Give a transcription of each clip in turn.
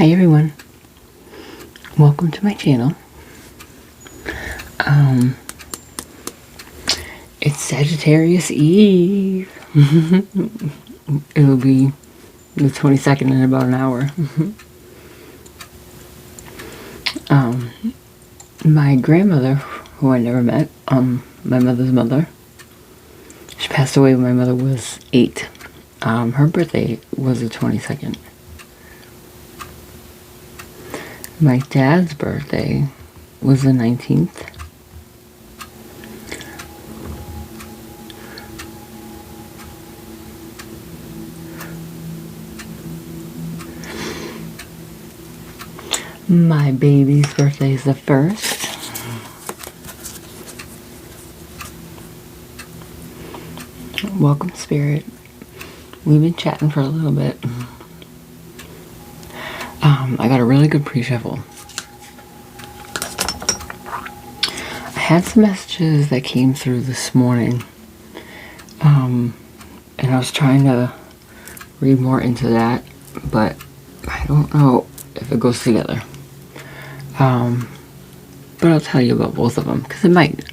Hi everyone, welcome to my channel. It's Sagittarius Eve. It'll be the 22nd in about an hour. My grandmother, who I never met, my mother's mother, she passed away when my mother was 8. Her birthday was the 22nd. My dad's birthday was the 19th. My baby's birthday is the 1st. Welcome, Spirit. We've been chatting for a little bit. I got a really good pre-shuffle. I had some messages that came through this morning. And I was trying to read more into that, but I don't know if it goes together. But I'll tell you about both of them, because it might.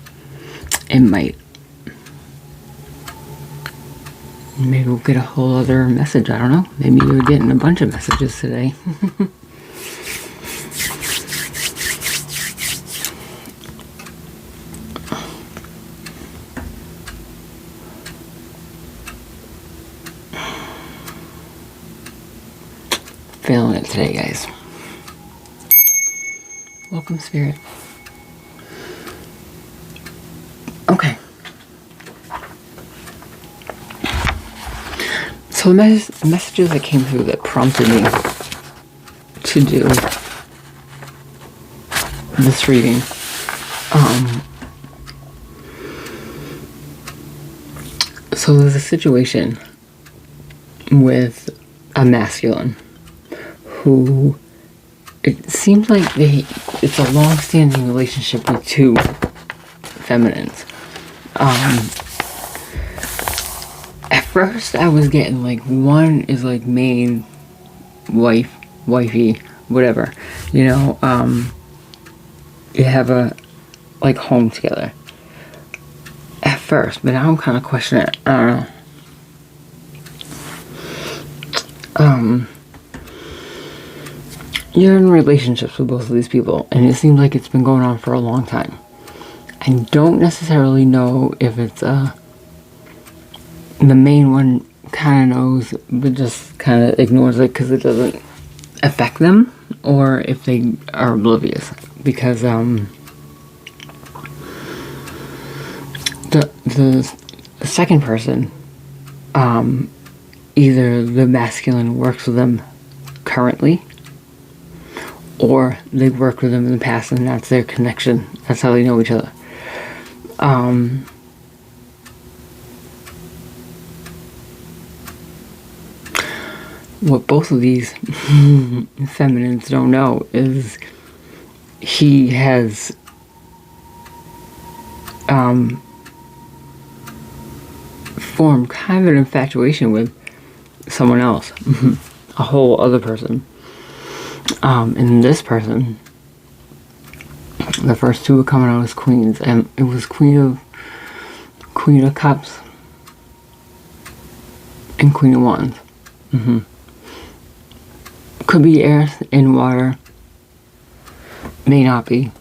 Maybe we'll get a whole other message, I don't know. Maybe you're getting a bunch of messages today. Feeling it today, guys. Welcome, Spirit. Okay. So the messages that came through that prompted me to do this reading. So there's a situation with a masculine who, it seems like it's a long-standing relationship with two feminines. At first I was getting like one is like main wifey, whatever, you know, you have a like home together at first, but now I'm kind of questioning it. I don't know. You're in relationships with both of these people, and it seems like it's been going on for a long time. I don't necessarily know if it's the main one kind of knows, but just kind of ignores it because it doesn't affect them, or if they are oblivious. Because the second person, either the masculine works with them currently, or they worked with them in the past and that's their connection. That's how they know each other. What both of these feminines don't know is he has formed kind of an infatuation with someone else, a whole other person. And this person, the first two were coming out as queens, and it was Queen of Cups and Queen of Wands. Could be earth and water, may not be.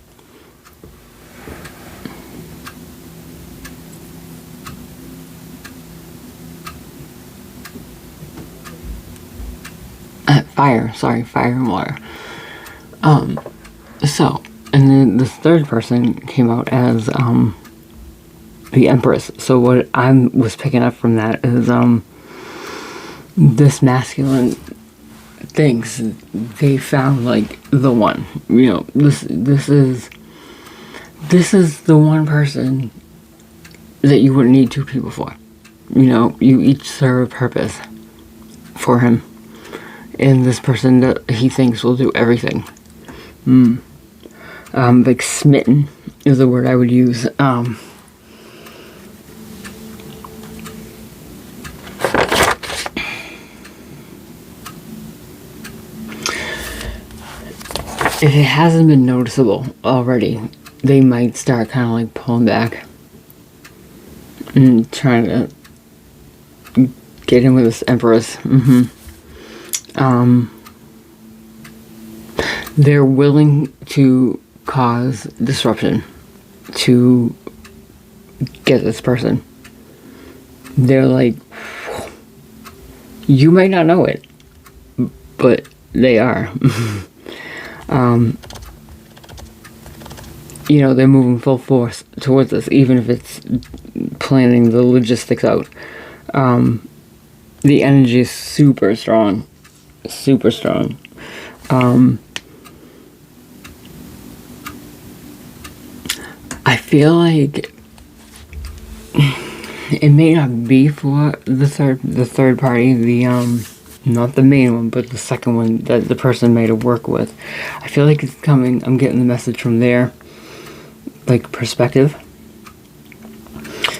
Fire and water. So, and then the third person came out as the Empress. So what I was picking up from that is this masculine thinks they found like the one. You know, this is the one person that you wouldn't need two people for. You know, you each serve a purpose for him. And this person that he thinks will do everything. Like smitten is the word I would use. if it hasn't been noticeable already, they might start kind of like pulling back and trying to get in with this Empress. They're willing to cause disruption to get this person. They're like, you might not know it, but they are. You know, they're moving full force towards us, even if it's planning the logistics out. The energy is super strong. Super strong. I feel like it may not be for the third party, not the main one, but the second one that the person made to work with. I feel like it's coming. I'm getting the message from their like perspective,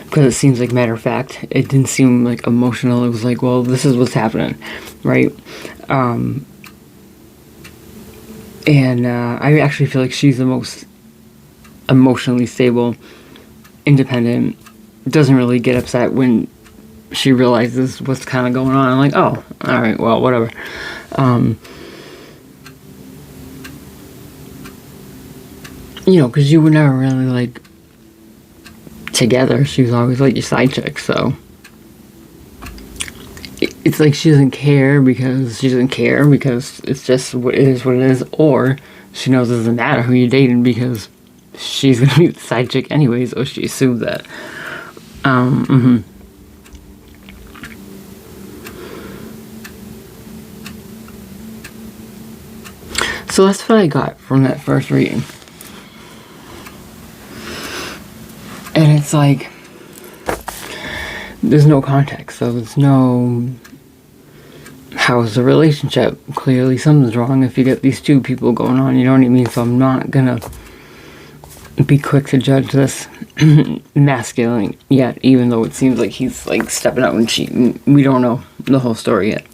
because it seems like matter of fact. It didn't seem like emotional. It was like, well, this is what's happening, right? And I actually feel like she's the most emotionally stable, independent, doesn't really get upset when she realizes what's kind of going on. I'm like, oh, alright, well, whatever. You know, because you were never really, like, together. She was always, like, your side chick, so it's like she doesn't care because it's just what it is, or she knows it doesn't matter who you're dating because she's gonna be the side chick anyways, or she assumes that. So that's what I got from that first reading. And it's like, there's no context, so there's no, how's the relationship? Clearly something's wrong if you get these two people going on, you know what I mean? So I'm not gonna be quick to judge this masculine yet, even though it seems like he's like stepping out and cheating. We don't know the whole story yet.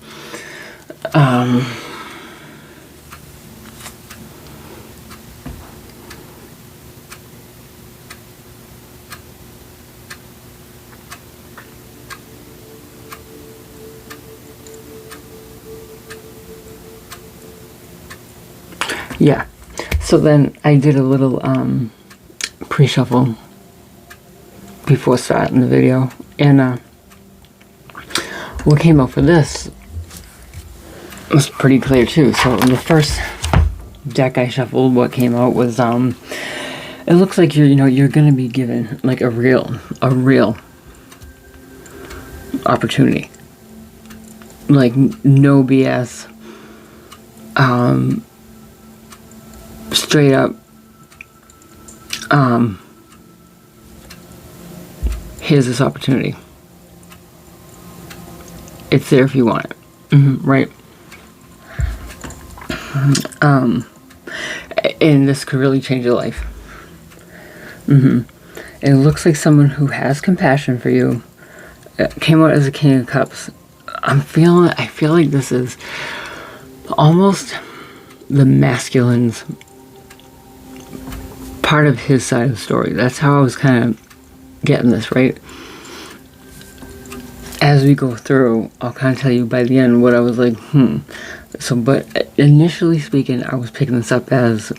Yeah, so then I did a little pre-shuffle before starting the video, and what came out for this was pretty clear too. So in the first deck I shuffled, what came out was it looks like you're gonna be given like a real opportunity, like no BS, straight up, here's this opportunity. It's there if you want it. Right? And this could really change your life. It looks like someone who has compassion for you. It came out as a King of Cups. I feel like this is almost the masculine's part of his side of the story. That's how I was kind of getting this, right? As we go through, I'll kind of tell you by the end what I was like, So, but initially speaking, I was picking this up as,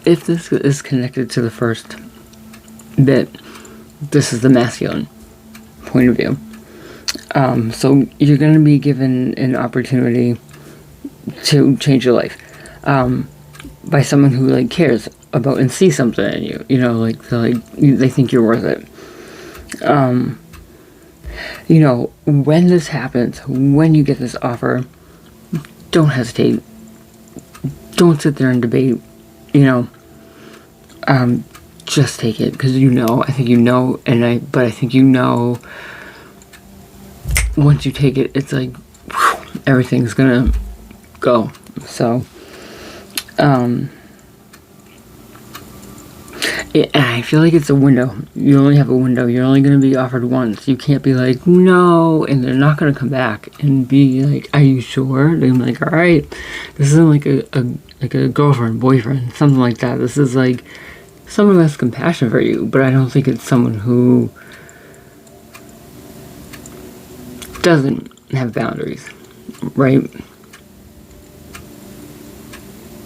if this is connected to the first bit, this is the masculine point of view. So you're going to be given an opportunity to change your life by someone who like cares about and sees something in you. You know, like they think you're worth it. You know, when this happens, when you get this offer, don't hesitate. Don't sit there and debate. You know, just take it, because I think you know, but I think you know. Once you take it, it's like everything's gonna go. So, I feel like it's a window. You only have a window. You're only going to be offered once. You can't be like, no, and they're not going to come back and be like, are you sure? They're like, all right, this isn't like a girlfriend, boyfriend, something like that. This is like someone who has compassion for you, but I don't think it's someone who doesn't have boundaries, right?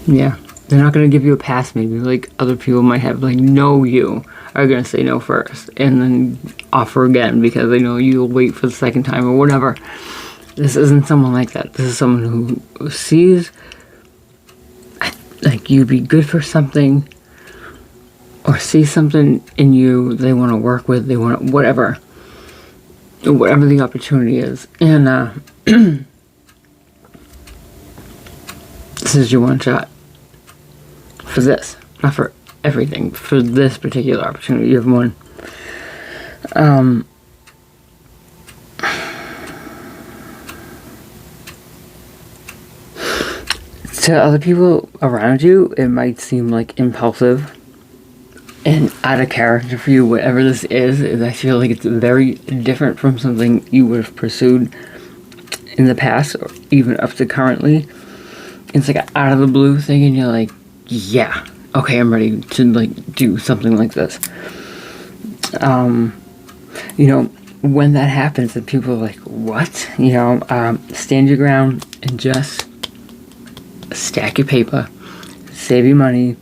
Yeah. They're not going to give you a pass, maybe, like other people might have, like, know you are going to say no first, and then offer again, because they know you'll wait for the second time, or whatever. This isn't someone like that. This is someone who sees, like, you'd be good for something, or sees something in you they want to work with, they want whatever the opportunity is. And, this is your one shot. For this, not for everything, for this particular opportunity. You have one. To other people around you, it might seem like impulsive and out of character for you. Whatever this is I feel like it's very different from something you would have pursued in the past, or even up to currently. It's like an out of the blue thing, and you're like, yeah, okay, I'm ready to, like, do something like this. You know, when that happens and people are like, what? You know, stand your ground and just stack your paper, save your money,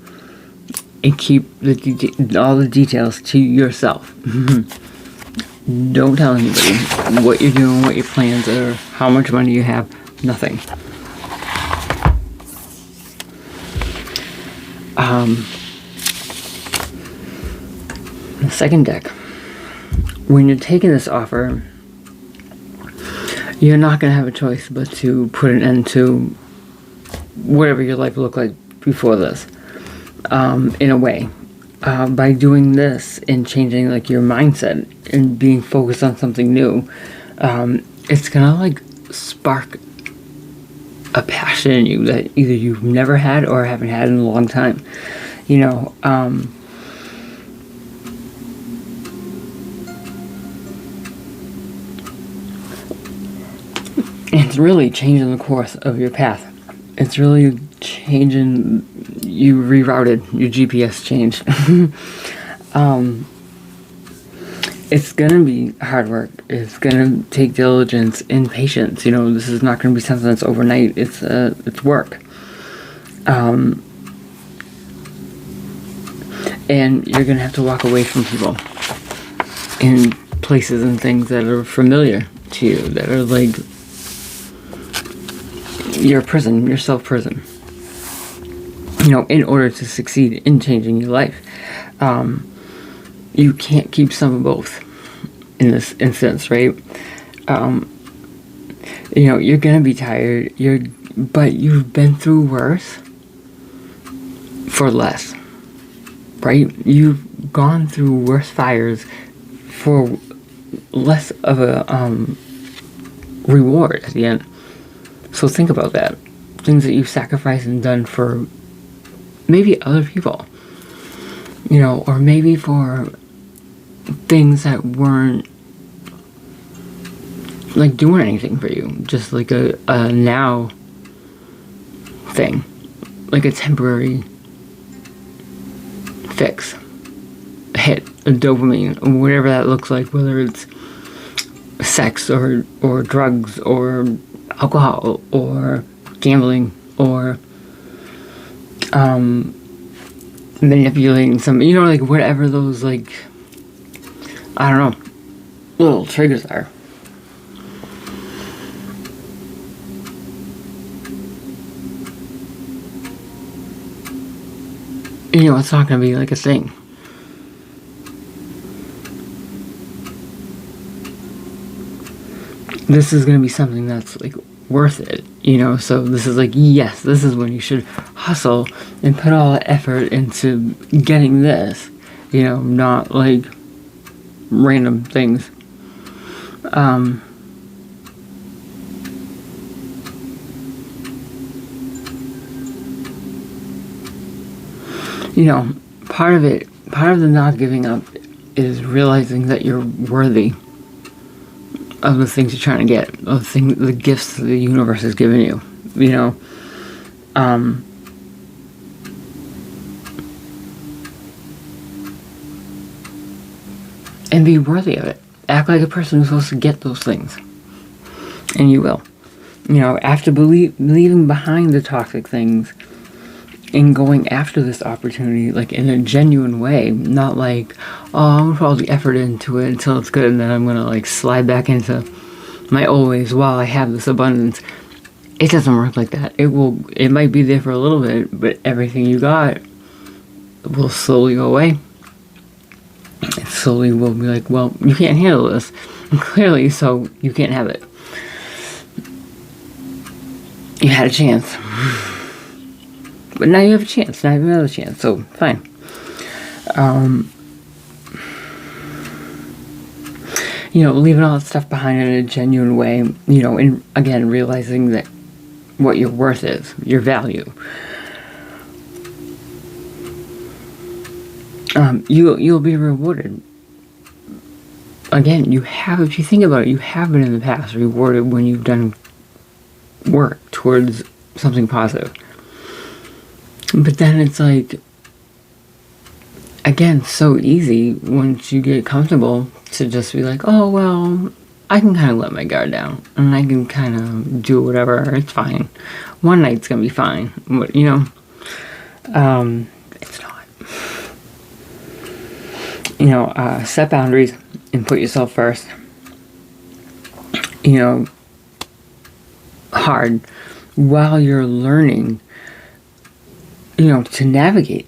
and keep all the details to yourself. Don't tell anybody what you're doing, what your plans are, how much money you have, nothing. The second deck. When you're taking this offer, you're not going to have a choice but to put an end to whatever your life looked like before this. In a way. By doing this and changing, like, your mindset and being focused on something new, it's going to, like, spark a passion in you that either you've never had or haven't had in a long time. You know, it's really changing the course of your path. It's really changing, you rerouted, your GPS changed. It's gonna be hard work. It's gonna take diligence and patience. You know, this is not gonna be something that's overnight. It's work. And you're gonna have to walk away from people and places and things that are familiar to you, that are like your prison, your self-prison. You know, in order to succeed in changing your life. You can't keep some of both in this instance, right? You know, you're gonna be tired, but you've been through worse for less, right? You've gone through worse fires for less of a reward at the end. So think about that. Things that you've sacrificed and done for maybe other people, you know, or maybe for things that weren't, like, doing anything for you, just like a now thing, like a temporary fix, a hit, a dopamine, or whatever that looks like, whether it's sex or drugs or alcohol or gambling or manipulating somebody, you know, like whatever those, like, I don't know, little triggers are. You know, it's not going to be like a thing. This is going to be something that's, like, worth it, you know. So this is like, yes, this is when you should hustle and put all the effort into getting this, you know, not like random things. You know, part of it part of the not giving up is realizing that you're worthy of the things you're trying to get, of the gifts the universe has given you, you know. And be worthy of it. Act like a person who's supposed to get those things. And you will. You know, after leaving behind the toxic things and going after this opportunity, like in a genuine way, not like, oh, I'm gonna put all the effort into it until it's good and then I'm gonna like slide back into my old ways while I have this abundance. It doesn't work like that. It might be there for a little bit, but everything you got will slowly go away. It slowly will be like, well, you can't handle this, clearly, so you can't have it. You had a chance. But now you have a chance. Now you have another chance, so fine. You know, leaving all that stuff behind in a genuine way, you know, and again, realizing that what your worth is, your value. You'll be rewarded. Again, you have, if you think about it, you have been in the past rewarded when you've done work towards something positive. But then it's like, again, so easy once you get comfortable to just be like, oh, well, I can kind of let my guard down and I can kind of do whatever, it's fine. One night's gonna be fine, but, you know, it's not. You know, set boundaries and put yourself first. You know, hard while you're learning, you know, to navigate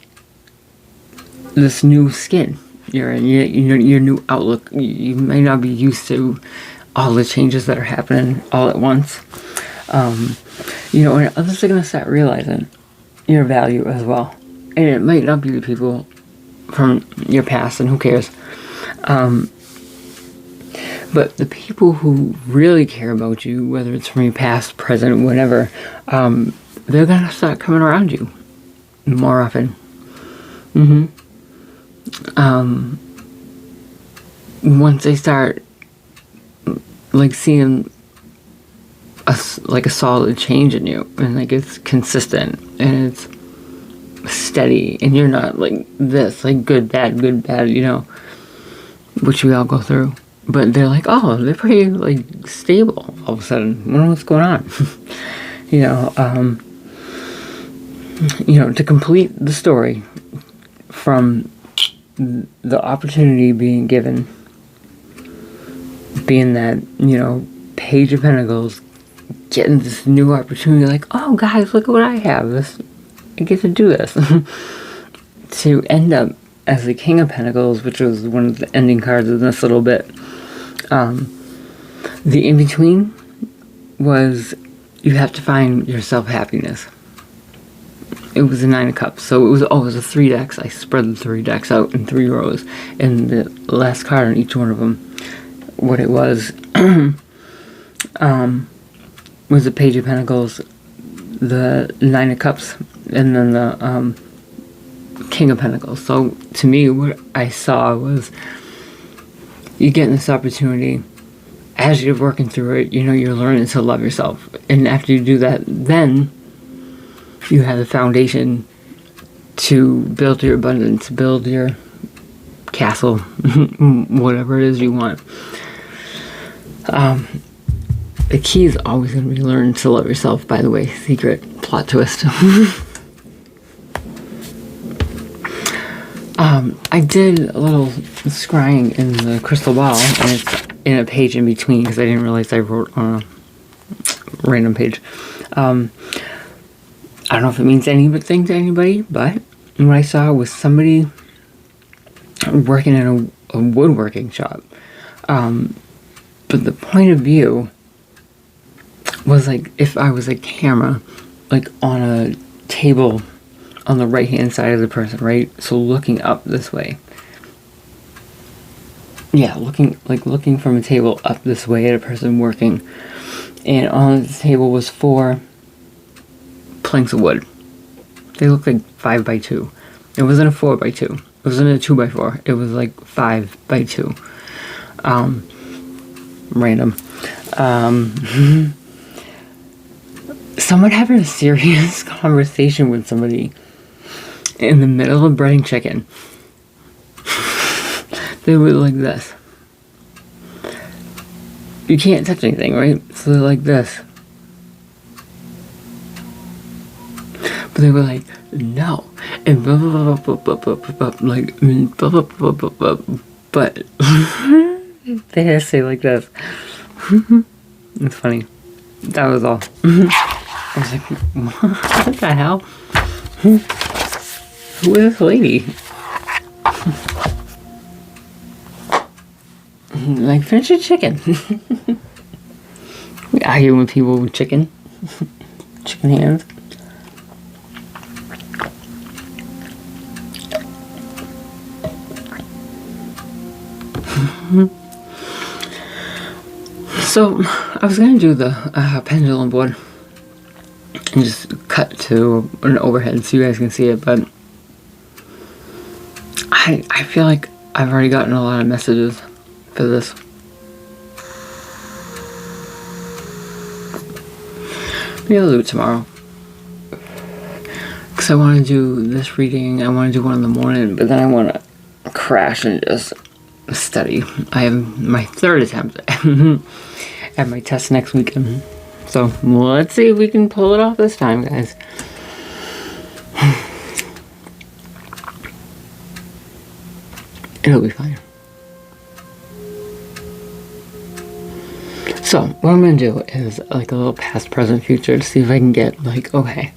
this new skin you're in, your new outlook. You may not be used to all the changes that are happening all at once. You know, and others are going to start realizing your value as well. And it might not be the people from your past, and who cares? But the people who really care about you, whether it's from your past, present, whatever, they're going to start coming around you more often. Once they start like seeing a solid change in you, and like it's consistent and it's steady, and you're not like this, like good, bad, you know, which we all go through. But they're like, oh, they're pretty like stable all of a sudden. I wonder what's going on. You know, to complete the story from the opportunity being given, being that, you know, Page of Pentacles, getting this new opportunity, like, oh guys, look at what I have. I get to do this. To end up as the King of Pentacles, which was one of the ending cards of this little bit. The in-between was, you have to find your self-happiness. It was a 9 of Cups, so it was a 3 decks. I spread the 3 decks out in 3 rows, and the last card on each one of them, what it was the Page of Pentacles, the 9 of Cups, and then the King of Pentacles. So to me, what I saw was, you get this opportunity, as you're working through it, you know, you're learning to love yourself. And after you do that, then you have the foundation to build your abundance, build your castle, whatever it is you want. The key is always going to be learn to love yourself, by the way. Secret plot twist. I did a little scrying in the crystal ball, and it's in a page in between, because I didn't realize I wrote on a random page. I don't know if it means anything to anybody, but what I saw was somebody working in a woodworking shop. But the point of view was like if I was a camera, like on a table on the right hand side of the person, right? So looking up this way. Yeah, looking from a table up this way at a person working. And on the table was 4 planks of wood. They looked like 5 by 2. It wasn't a 4 by 2. It wasn't a 2x4. It was like 5x2. Random. Someone having a serious conversation with somebody in the middle of breading chicken. They were like this. You can't touch anything, right? So they're like this. But they were like, no. And blah, blah, blah, blah, blah, blah, blah, blah, like, blah, blah, blah, blah, blah, blah. But they had to say like this. It's funny. That was all. I was like, what the hell? Who is this lady? Like, finish your chicken. We argue with people with chicken. Chicken hands. So, I was going to do the pendulum board and just cut to an overhead so you guys can see it, but I feel like I've already gotten a lot of messages for this. Maybe I'll do it tomorrow. Because I want to do this reading, I want to do one in the morning, but then I want to crash and just study. I have my third attempt at my test next weekend. So let's see if we can pull it off this time, guys. It'll be fine. So what I'm going to do is like a little past, present, future to see if I can get like, okay,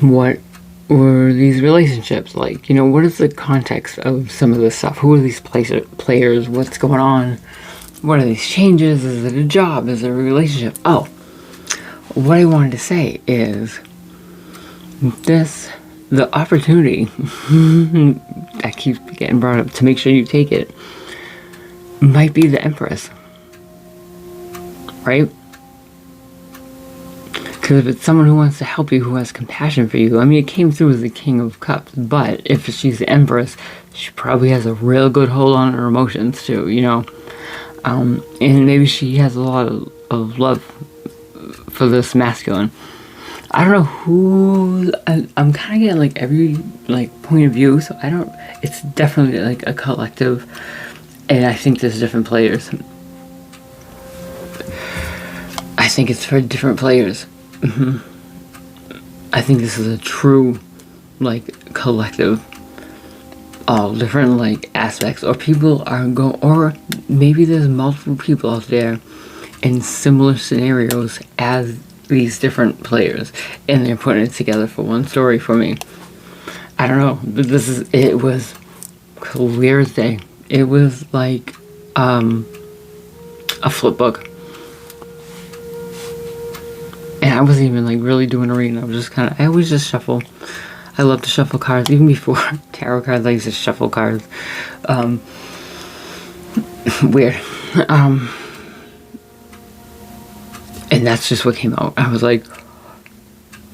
what were these relationships like? You know, what is the context of some of this stuff? Who are these players? What's going on? What are these changes? Is it a job? Is it a relationship? Oh, what I wanted to say is the opportunity that keeps getting brought up to make sure you take it might be the Empress, right? Because if it's someone who wants to help you, who has compassion for you, I mean, it came through as the King of Cups, but if she's the Empress, she probably has a real good hold on her emotions too, you know? And maybe she has a lot of love for this masculine. I don't know who, I'm kind of getting like every like point of view, so I don't, it's definitely like a collective, and I think there's different players. I think it's for different players. I think this is a true like collective. All different like aspects, or people are or maybe there's multiple people out there in similar scenarios as these different players, and they're putting it together for one story for me. I don't know, but it was clear as day. It was like a flip book, and I wasn't even like really doing a reading. I was just I always just shuffle. I love to shuffle cards. Even before tarot cards, I used to shuffle cards. Weird. And that's just what came out. I was like,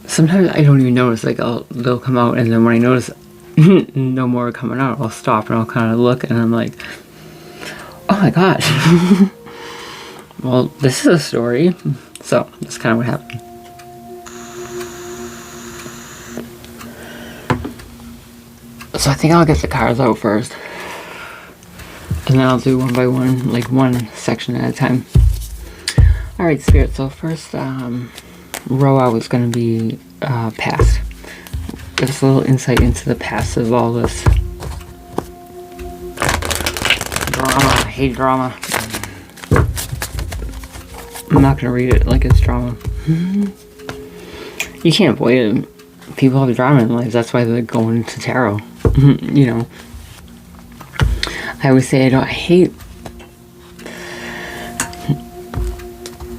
sometimes I don't even notice. Like, they'll come out, and then when I notice no more are coming out, I'll stop and I'll kind of look, and I'm like, oh my gosh. Well, this is a story. So, that's kind of what happened. So I think I'll get the cards out first, and then I'll do one by one, like one section at a time. Alright, Spirit, so first row out is going to be past. Give us a little insight into the past of all this. Drama, I hate drama. I'm not going to read it like it's drama. You can't avoid it. People have drama in their lives, that's why they're going into tarot. You know, I always say I hate.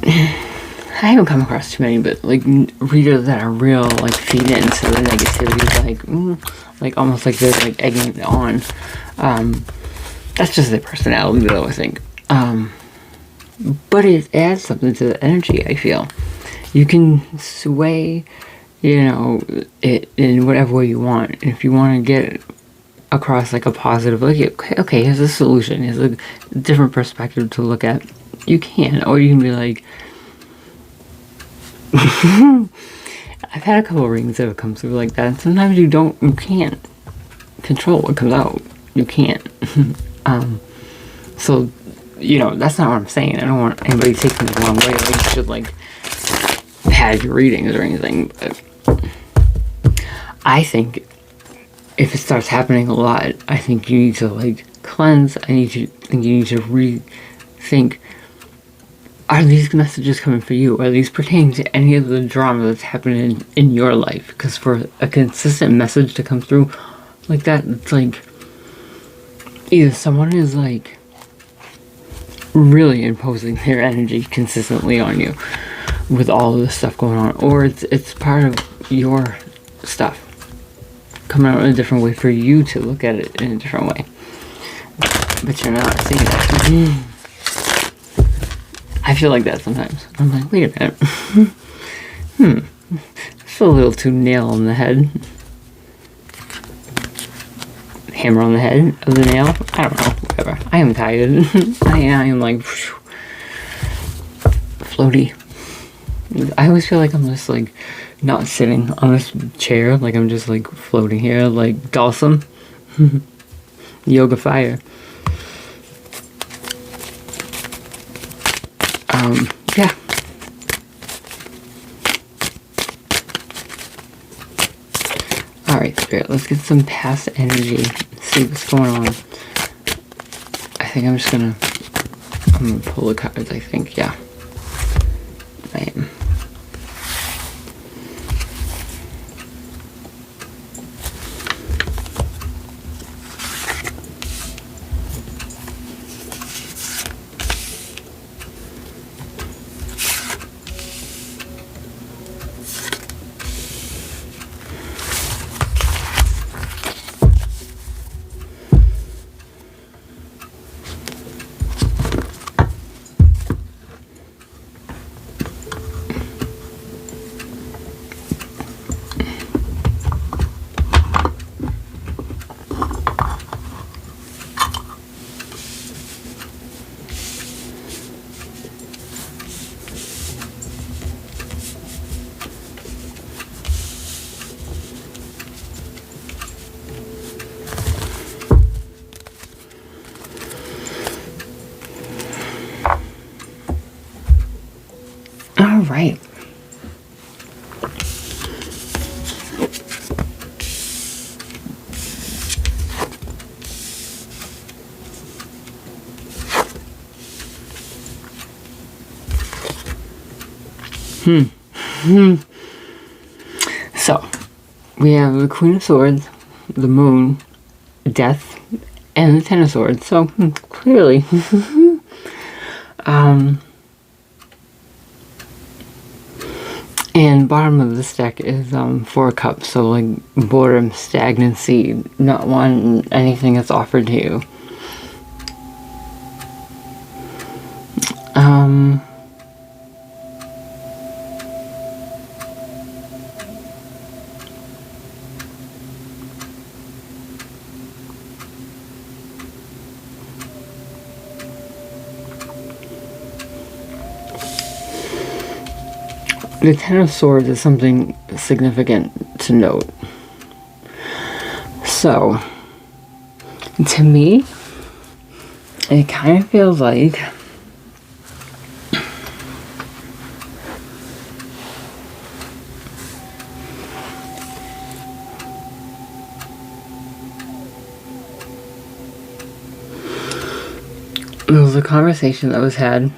I haven't come across too many, but like readers that are real, like feed into the negativity, like almost like they're like egging it on. That's just their personality, though, I think. But it adds something to the energy. I feel you can sway you know, it in whatever way you want. And if you want to get across like a positive, like, okay, here's a solution, here's a different perspective to look at, you can. Or you can be like, I've had a couple of readings that have come through like that, and sometimes you can't control what comes out. You can't. So, you know, that's not what I'm saying. I don't want anybody taking it the wrong way. Like, you should, like, pad your readings or anything. But I think if it starts happening a lot, I think you need to, like, cleanse. I think you need to rethink, are these messages coming for you? Are these pertaining to any of the drama that's happening in your life? Because for a consistent message to come through like that, it's like either someone is like really imposing their energy consistently on you with all of this stuff going on, or it's part of your stuff coming out in a different way for you to look at it in a different way. But you're not seeing that. I feel like that sometimes. I'm like, wait a minute. It's a little too nail on the head. Hammer on the head of the nail. I don't know. Whatever. I am tired. I am like floaty. I always feel like I'm just like not sitting on this chair. Like I'm just like floating here, like Dalsum. Yoga fire. Yeah. Alright, Spirit, let's get some past energy. See what's going on. I think I'm gonna pull the cards, I think, yeah. I am. All right. So, we have the Queen of Swords, the Moon, Death, and the Ten of Swords. So, clearly, and bottom of this deck is 4 cups, so like boredom, stagnancy, not wanting anything that's offered to you. The Ten of Swords is something significant to note. So, to me, it kind of feels like there was a conversation that was had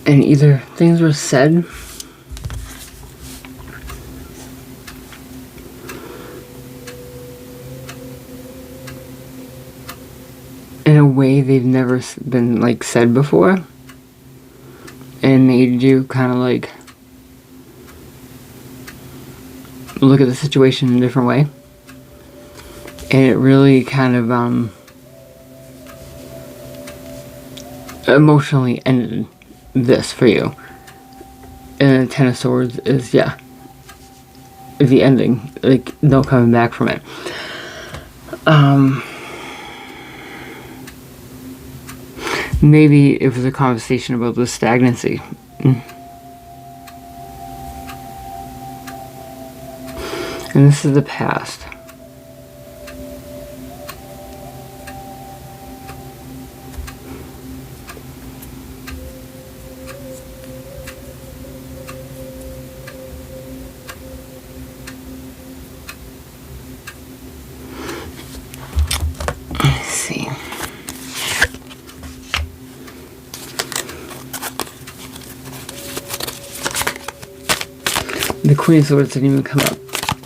and either things were said in a way they've never been like said before, and made you kind of like look at the situation in a different way. And it really kind of emotionally ended this for you. And the Ten of Swords is, yeah, the ending. Like, no coming back from it. Maybe it was a conversation about the stagnancy. And this is the past. Let's see. The Queen of Swords didn't even come up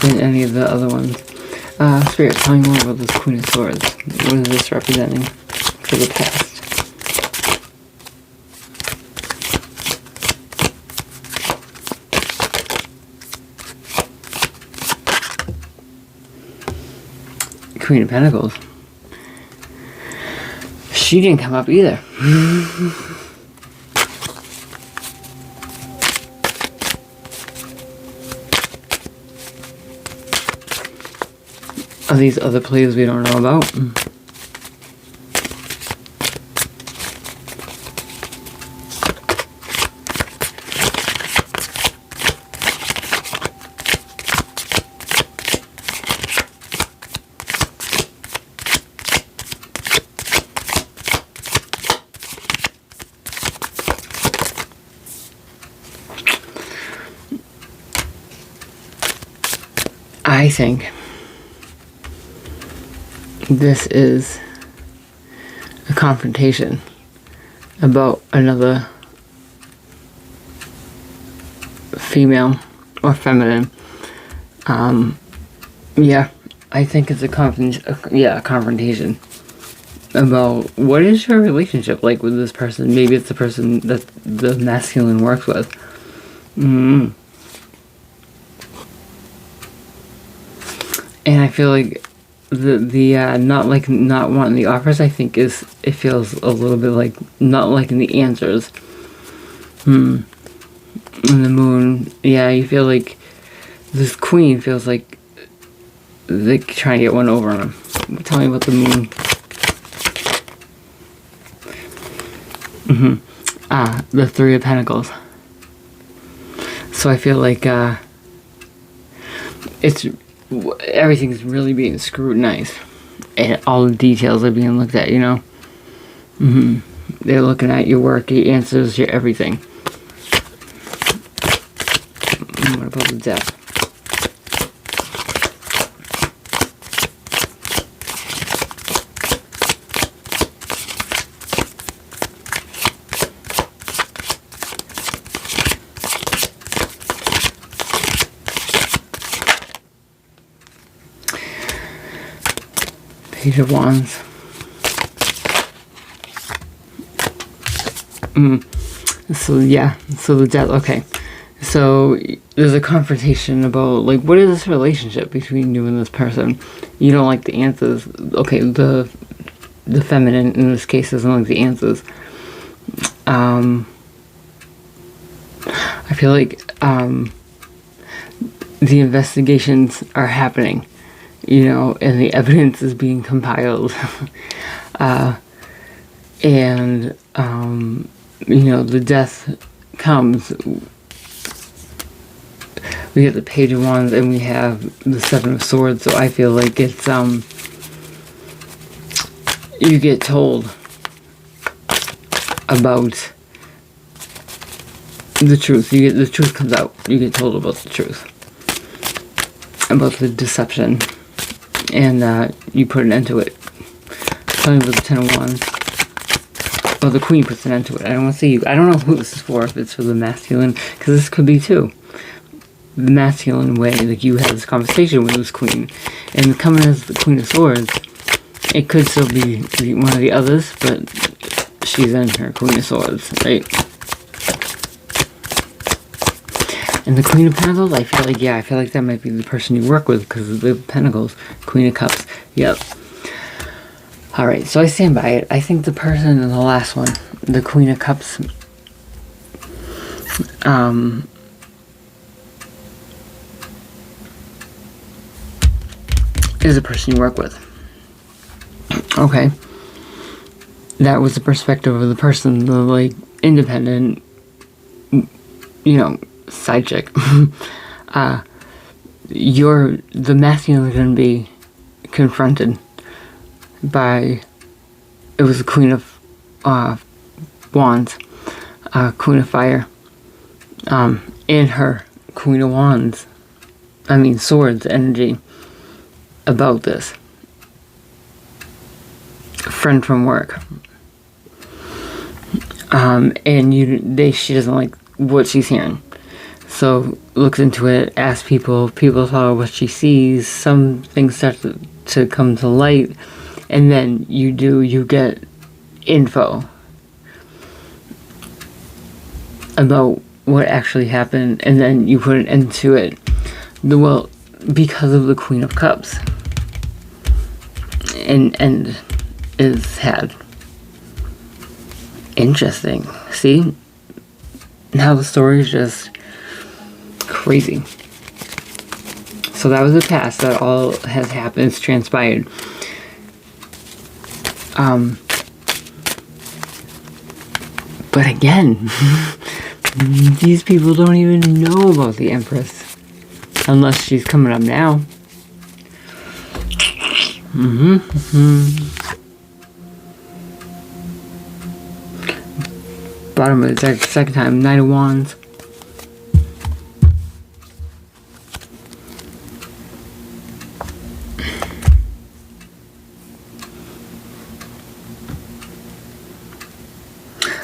in any of the other ones. Spirit, tell me more about this Queen of Swords. What is this representing for the past? Queen of Pentacles. She didn't come up either. Are these other plays we don't know about? I think this is a confrontation about another female or feminine. Yeah, I think it's a confrontation about what is your relationship like with this person. Maybe it's the person that the masculine works with. And I feel like the not wanting the offers, I think it feels a little bit like not liking the answers. And the Moon, yeah, you feel like this Queen feels like they're trying to get one over on him. Tell me about the Moon. The Three of Pentacles. So I feel like everything's really being scrutinized, and all the details are being looked at, you know. They're looking at your work, your answers, your everything. What about the Death? Page of Wands. So yeah, so the Death. Okay, so there's a confrontation about like what is this relationship between you and this person. You don't like the answers. Okay, the feminine in this case doesn't like the answers. I feel like the investigations are happening, you know, and the evidence is being compiled. And you know, the Death comes. We get the Page of Wands and we have the Seven of Swords, so I feel like it's you get told about the truth. The truth comes out. You get told about the truth, about the deception, and you put an end to it. Tell me about the Ten of Wands. Well, the Queen puts an end to it. I don't want to say you. I don't know who this is for. If it's for the masculine, because this could be too. The masculine way, like you had this conversation with this Queen, and coming as the Queen of Swords, it could still be one of the others, but she's in her Queen of Swords, right? And the Queen of Pentacles, I feel like that might be the person you work with because of the Pentacles. Queen of Cups. Yep. Alright, so I stand by it. I think the person in the last one, the Queen of Cups, is the person you work with. Okay. That was the perspective of the person, the, like, independent, you know, side chick. The masculine is going to be confronted by, it was the Queen of Wands, Queen of Fire, and her Queen of Wands, Swords energy about this. Friend from work. She doesn't like what she's hearing. So looks into it, asks people tell her what she sees, some things start to come to light, and then you get info about what actually happened, and then you put it into it. Because of the Queen of Cups. And is had. Interesting. See? Now the story is just crazy. So that was the past. That all has happened. It's transpired. But again, these people don't even know about the Empress. Unless she's coming up now. Bottom of the second time, Knight of Wands.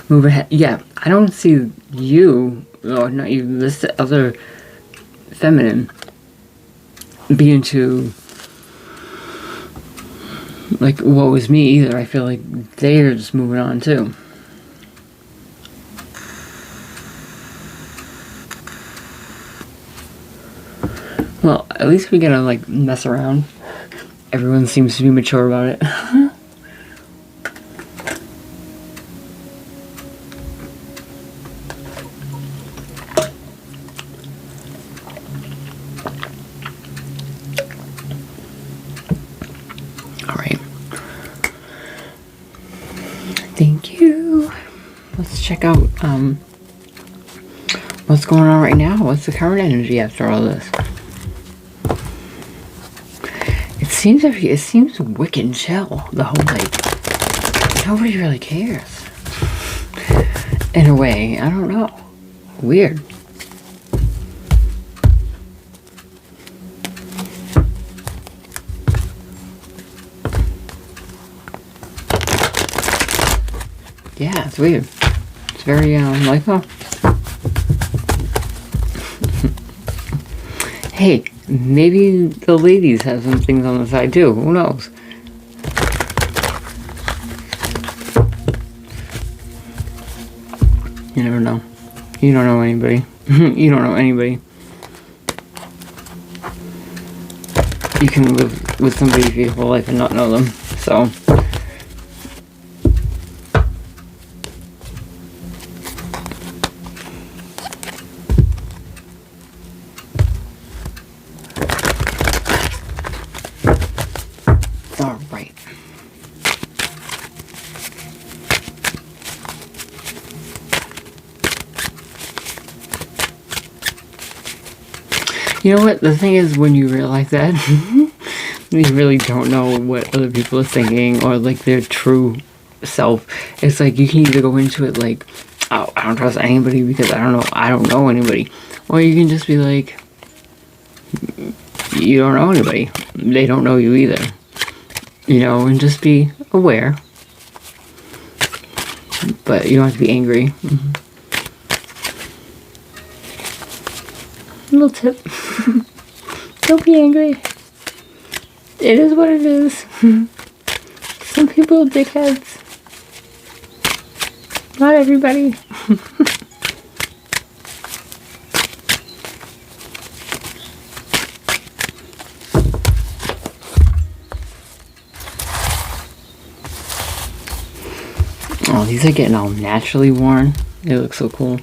Move ahead. Yeah, I don't see you, or not you, this other feminine being too, like, what was me either. I feel like they're just moving on too. Well, at least we get to, like, mess around. Everyone seems to be mature about it. Alright. Thank you. Let's check out, what's going on right now. What's the current energy after all this? It seems wicked chill, the whole, like, nobody really cares. In a way, I don't know. Weird. Yeah, it's weird. It's very, like, oh. Hey, maybe the ladies have some things on the side too. Who knows? You never know. You don't know anybody. You don't know anybody. You can live with somebody's beautiful life and not know them. So. Alright. You know what? The thing is, when you realize that, you really don't know what other people are thinking or, like, their true self. It's like you can either go into it like, oh, I don't trust anybody because I don't know anybody. Or you can just be like, you don't know anybody. They don't know you either. You know, and just be aware. But you don't have to be angry. Little tip. Don't be angry. It is what it is. Some people are dickheads. Not everybody. Oh, these are getting all naturally worn. They look so cool.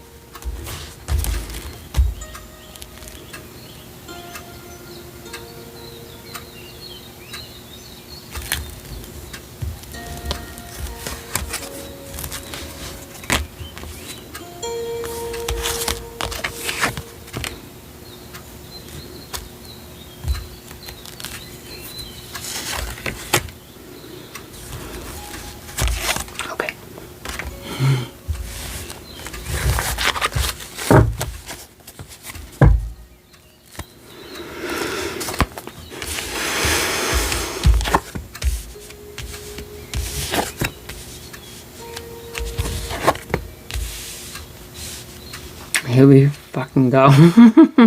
Here we fucking go.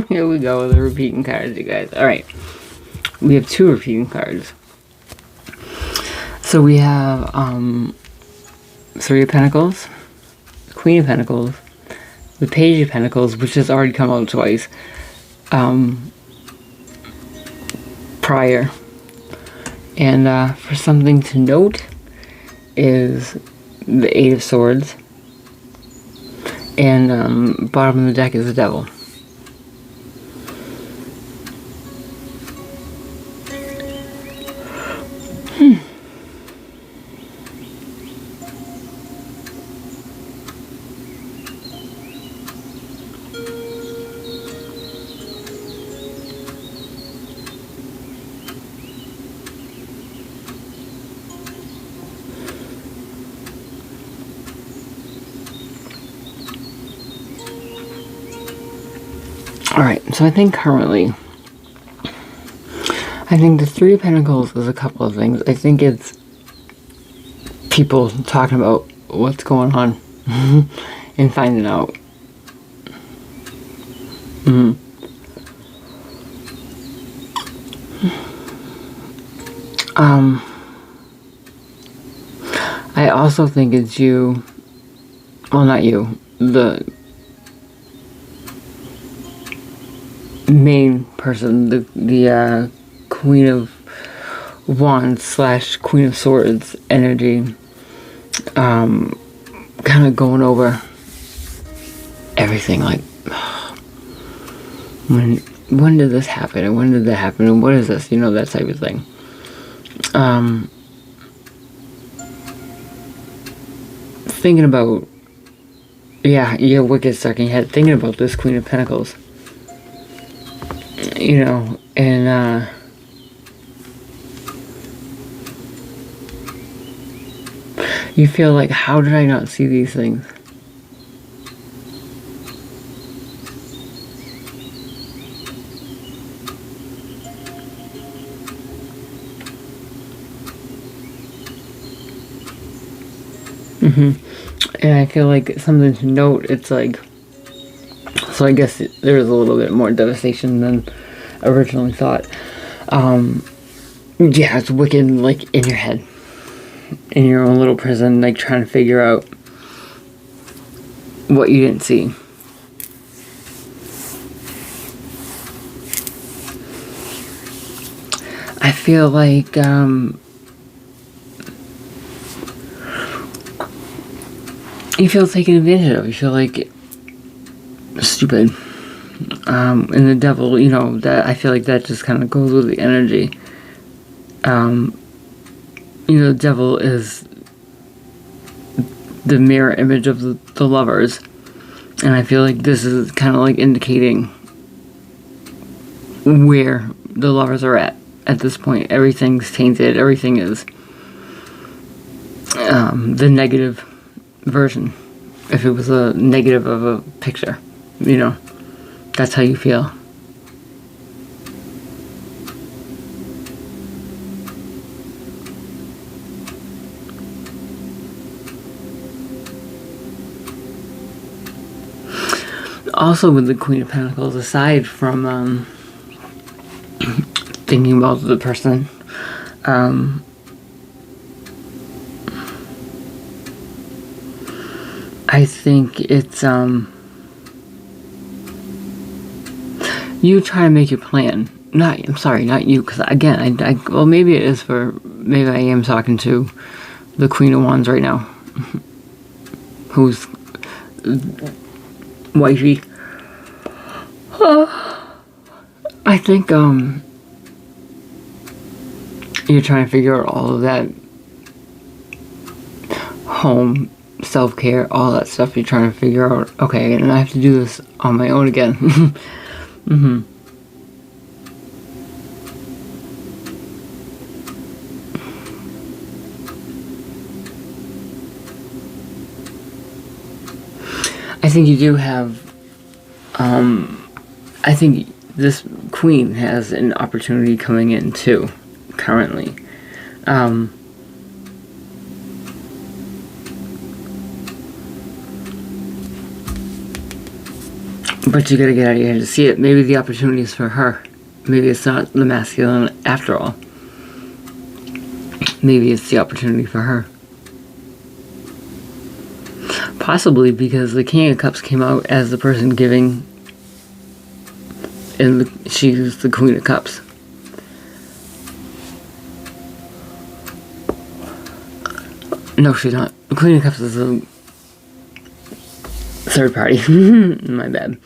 Here we go with the repeating cards, you guys. Alright. We have 2 repeating cards. So we have 3 of Pentacles, Queen of Pentacles, the Page of Pentacles, which has already come out twice. Prior. And for something to note is the 8 of Swords. And bottom of the deck is the Devil. Alright, so I think currently, the 3 of Pentacles is a couple of things. I think it's people talking about what's going on and finding out. I also think it's you, well, not you, the main person, the Queen of Wands / Queen of Swords energy, kind of going over everything, like, when did this happen, and when did that happen, and what is this, you know, that type of thing. Thinking about, yeah, your wicked stuck in your head, thinking about this Queen of Pentacles. You know, and you feel like, how did I not see these things? And I feel like something to note, it's like, so I guess there is a little bit more devastation than originally thought. Yeah, it's wicked, like, in your head, in your own little prison, like, trying to figure out what you didn't see. I feel like, you feel taken advantage of. You feel like stupid. And the Devil, you know, that I feel like that just kind of goes with the energy. You know, the Devil is the mirror image of the lovers. And I feel like this is kind of like indicating where the lovers are at this point. Everything's tainted. Everything is the negative version. If it was a negative of a picture, you know, that's how you feel. Also with the Queen of Pentacles, aside from thinking about the person, I think it's you try to make your plan. I'm sorry, not you, because again, well, maybe it is maybe I am talking to the Queen of Wands right now. who's wifey. I think you're trying to figure out all of that home, self-care, all that stuff. You're trying to figure out, okay, and I have to do this on my own again. I think you do have, I think this queen has an opportunity coming in too, currently. But you gotta get out of your head to see it. Maybe the opportunity is for her. Maybe it's not the masculine after all. Maybe it's the opportunity for her. Possibly because the King of Cups came out as the person giving, and she's the Queen of Cups. No, she's not. The Queen of Cups is a third party. My bad.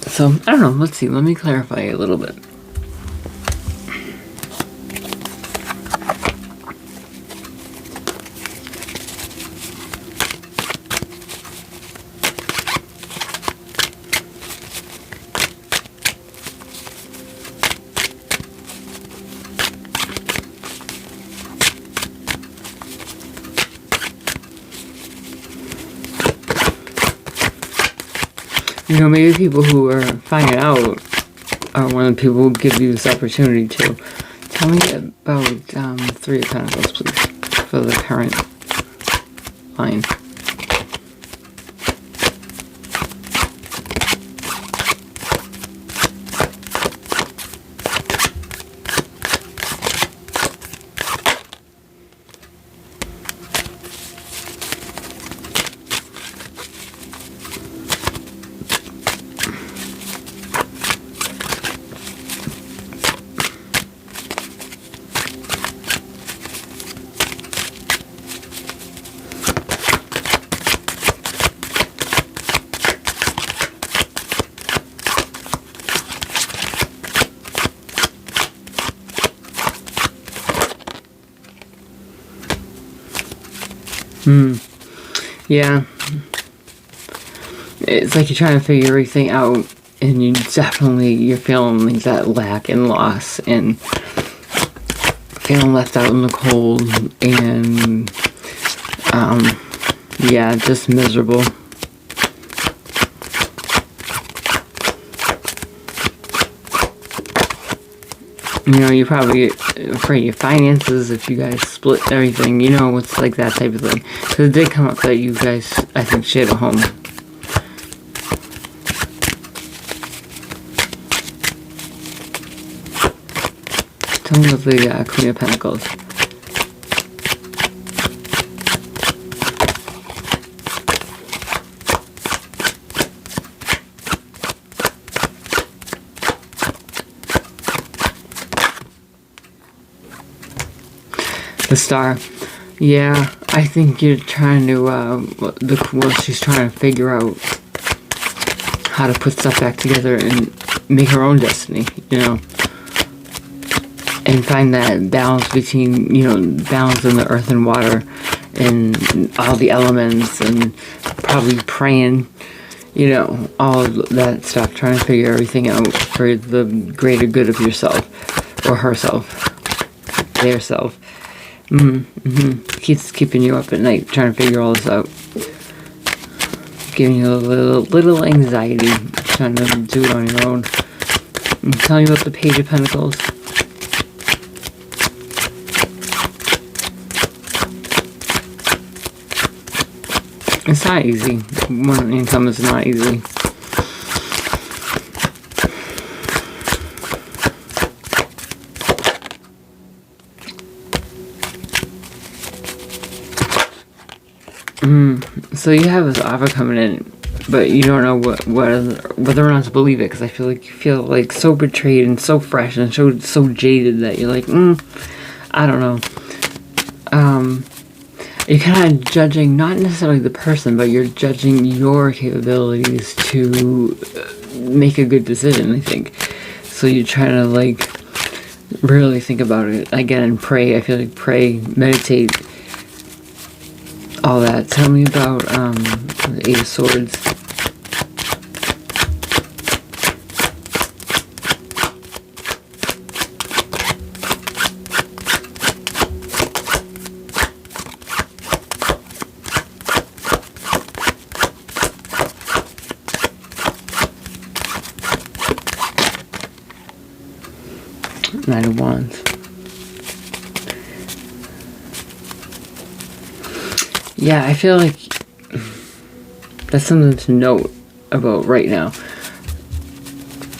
So, I don't know. Let's see. Let me clarify a little bit. You know, maybe people who are finding out are one of the people who give you this opportunity to. Tell me about Three of Pentacles, please, for the current line. Yeah. It's like you're trying to figure everything out, and you're feeling like that lack and loss, and feeling left out in the cold, and yeah, just miserable. You know, you're probably afraid of your finances if you guys split everything. You know, it's like that type of thing. Because it did come up that you guys, I think, shared a home. Tell me about the Queen of Pentacles. The Star. Yeah, I think you're trying to, she's trying to figure out how to put stuff back together and make her own destiny, you know. And find that balance between, you know, balance in the earth and water and all the elements, and probably praying, you know, all that stuff, trying to figure everything out for the greater good of yourself or herself, their self. Keeps keeping you up at night trying to figure all this out, giving you a little anxiety trying to do it on your own. I'm telling you about the Page of Pentacles. It's not easy. One income is not easy. So you have this offer coming in, but you don't know whether or not to believe it, because I feel like you feel like so betrayed and so fresh and so jaded that you're like, I don't know. you're kind of judging not necessarily the person, but you're judging your capabilities to make a good decision, I think. So you're trying to like really think about it again and pray. I feel like pray, meditate, all that. Tell me about the Eight of Swords. Knight of Wands. Yeah, I feel like that's something to note about right now.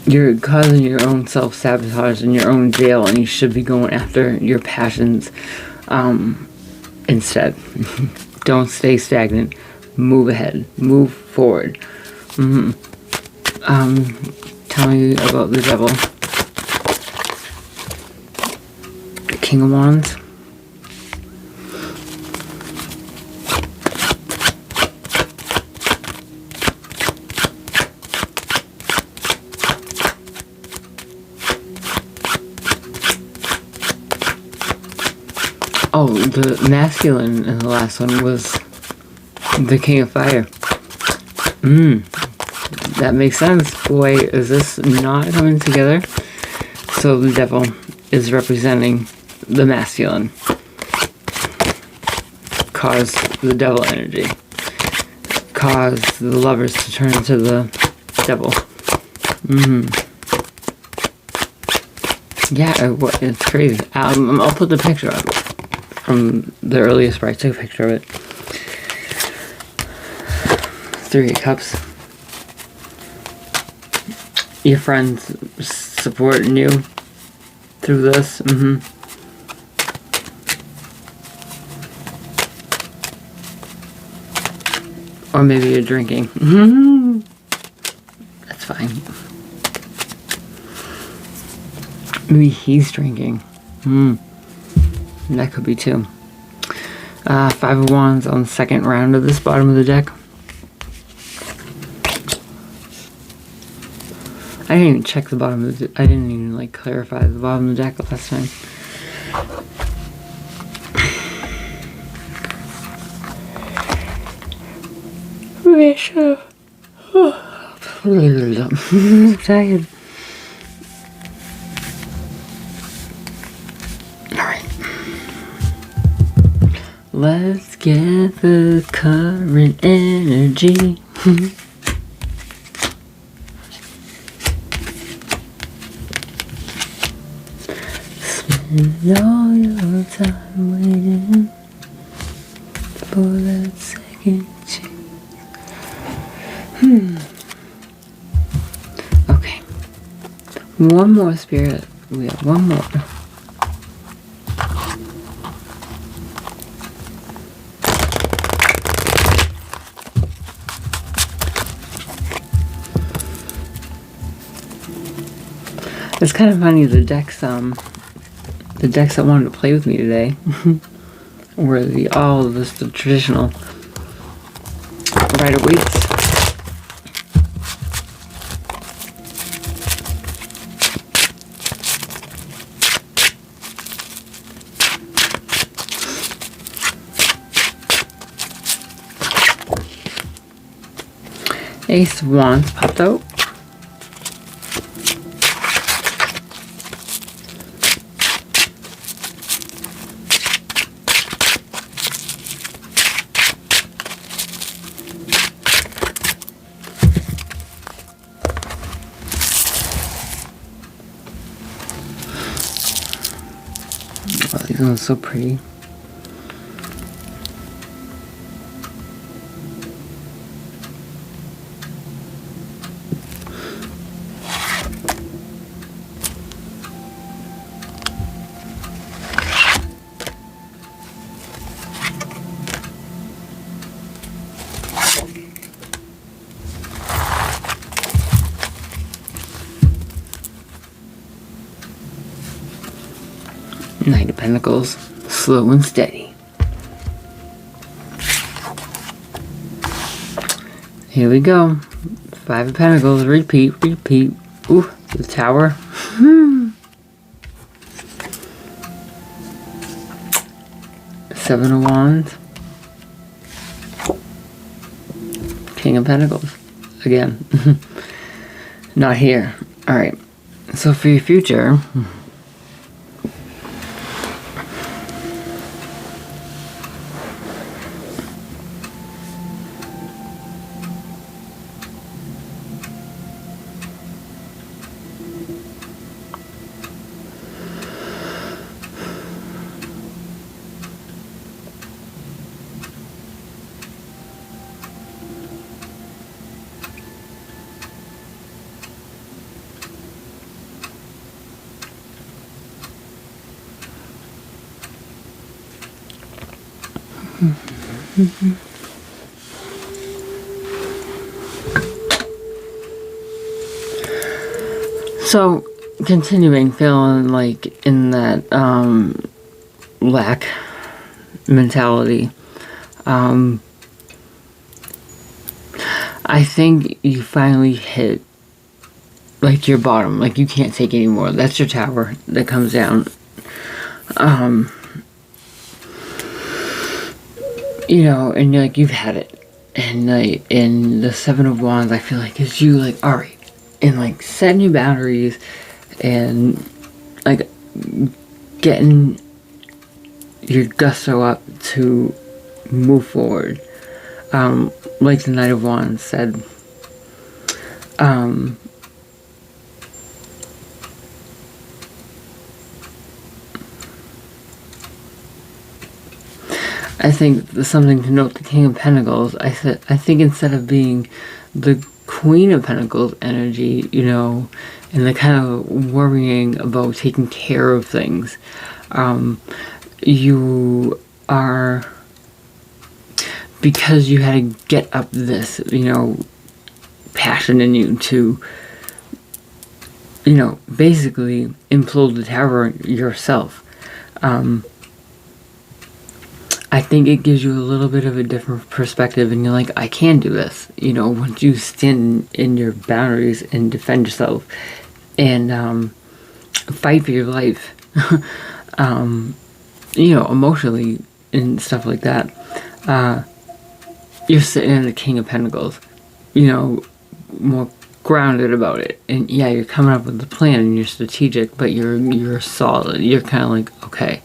You're causing your own self-sabotage in your own jail, and you should be going after your passions instead. Don't stay stagnant. Move ahead. Move forward. Tell me about the Devil. King of Wands. Oh, the masculine in the last one was the King of Fire. That makes sense. Boy, is this not coming together? So the Devil is representing the masculine. Cause the devil energy. Cause the lovers to turn into the devil. Yeah, it's crazy. I'll put the picture up from the earliest where I took a picture of it. Three of Cups. Your friends supporting you through this. Or maybe you're drinking. That's fine. Maybe he's drinking. That could be too. Five of Wands on the second round of this bottom of the deck. I didn't even check the bottom of the I didn't even like clarify the bottom of the deck last time. I'm tired. Alright. Let's get the current energy. Spend all your time waiting for that second chance. Okay. One more, Spirit. We have one more. It's kind of funny, the decks that wanted to play with me today were the traditional Rider-Waite. Ace of Wands popped out. Oh, these ones are so pretty. Knight of Pentacles, slow and steady. Here we go. Five of Pentacles. Repeat. Ooh, the Tower. Seven of Wands. King of Pentacles. Again. Not here. Alright. So for your future... So, continuing, feeling like in that lack mentality, I think you finally hit like your bottom, like you can't take anymore. That's your Tower that comes down. You know, and you're like, you've had it. And like in the Seven of Wands, I feel like it's you like, alright, and like setting your boundaries and like getting your gusto up to move forward. Like the Knight of Wands said, I think something to note, the King of Pentacles, I think instead of being the Queen of Pentacles energy, you know, and the kind of worrying about taking care of things, you are, because you had to get up this, you know, passion in you to, you know, basically implode the Tower yourself. I think it gives you a little bit of a different perspective, and you're like, I can do this. You know, once you stand in your boundaries and defend yourself and fight for your life, you know, emotionally and stuff like that, you're sitting in the King of Pentacles, you know, more grounded about it. And yeah, you're coming up with a plan and you're strategic, but you're solid. You're kind of like, okay,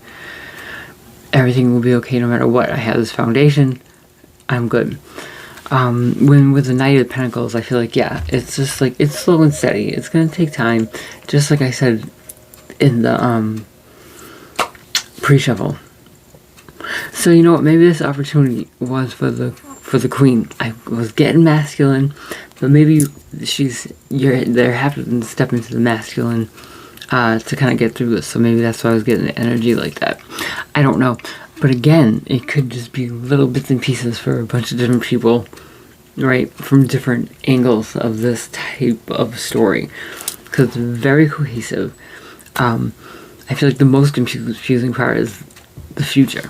everything will be okay no matter what. I have this foundation. I'm good. When with the Knight of Pentacles, I feel like, yeah, it's just like, it's slow and steady. It's going to take time. Just like I said in the pre-shuffle. So, you know what? Maybe this opportunity was for the Queen. I was getting masculine, but maybe they're having to step into the masculine to kind of get through this. So maybe that's why I was getting the energy like that. I don't know. But again, it could just be little bits and pieces for a bunch of different people, right? From different angles of this type of story. Because it's very cohesive. I feel like the most confusing part is the future.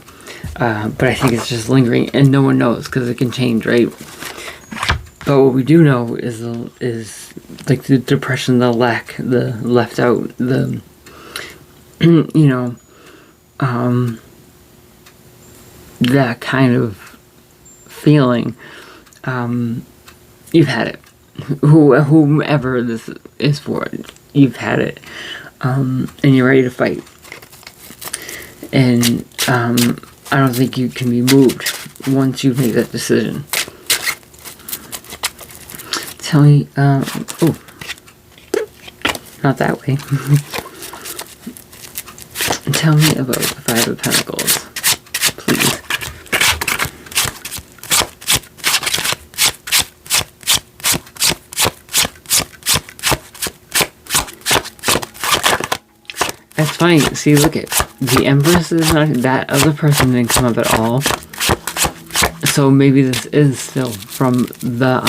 But I think it's just lingering, and no one knows because it can change, right? But what we do know is like the depression, the lack, the left out, the you know, that kind of feeling. You've had it. Whomever this is for, you've had it, and you're ready to fight. And I don't think you can be moved once you make that decision. Tell me, oh, not that way. Tell me about the Five of Pentacles, please. That's funny. See, look at the Empress is not, that other person didn't come up at all. So maybe this is still from the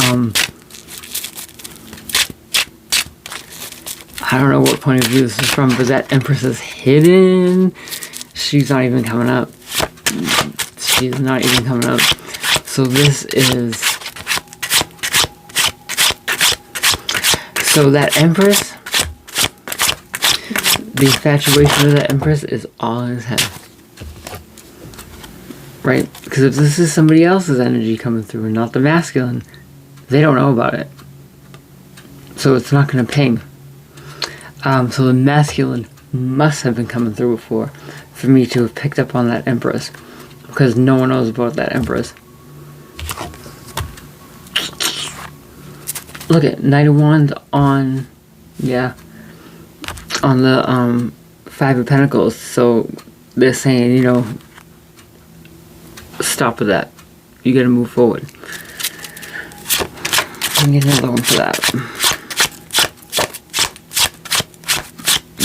I don't know what point of view this is from, but that Empress is hidden. She's not even coming up. She's not even coming up. So this is So that Empress, the infatuation of that Empress is all in his head. Right? Because if this is somebody else's energy coming through and not the masculine, they don't know about it. So it's not going to ping. So the masculine must have been coming through before for me to have picked up on that Empress. Because no one knows about that Empress. Look at Knight of Wands on, on the Five of Pentacles. So they're saying, stop with that. You gotta move forward. Let me get another one for that.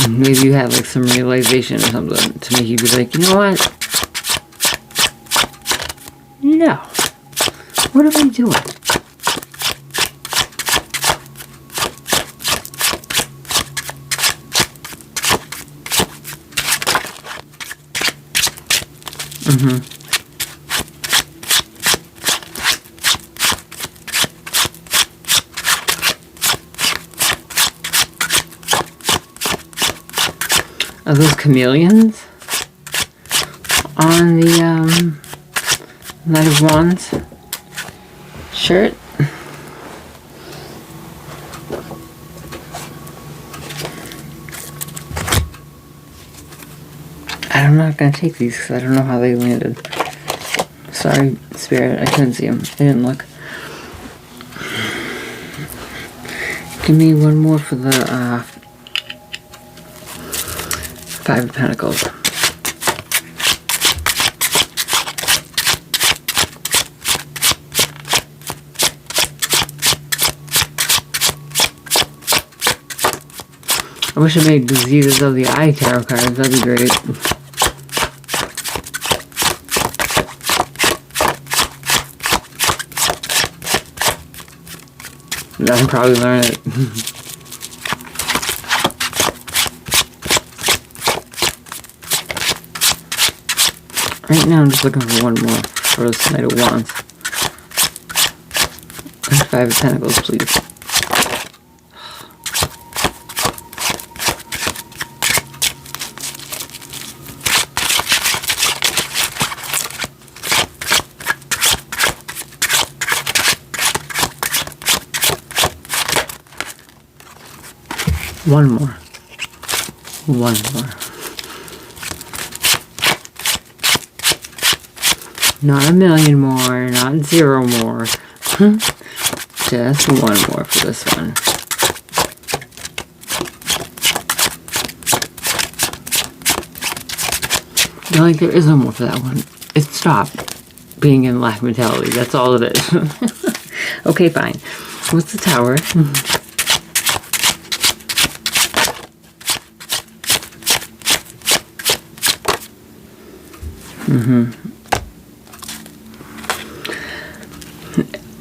Maybe you had like some realization or something to make you be like, you know what? No. What am I doing? Are those chameleons on the Knight of Wands shirt? I'm not going to take these because I don't know how they landed. Sorry, Spirit, I couldn't see them. I didn't look. Give me one more for the Five of Pentacles. I wish I made diseases of the eye tarot cards. That'd be great. I can probably learn it. Right now I'm just looking for one more for this Knight of Wands. And Five of Pentacles, please. One more. One more. Not a million more, not 0 more. Just one more for this one. No, like there is no more for that one. It stopped being in lack mentality. That's all it is. Okay, fine. What's the Tower?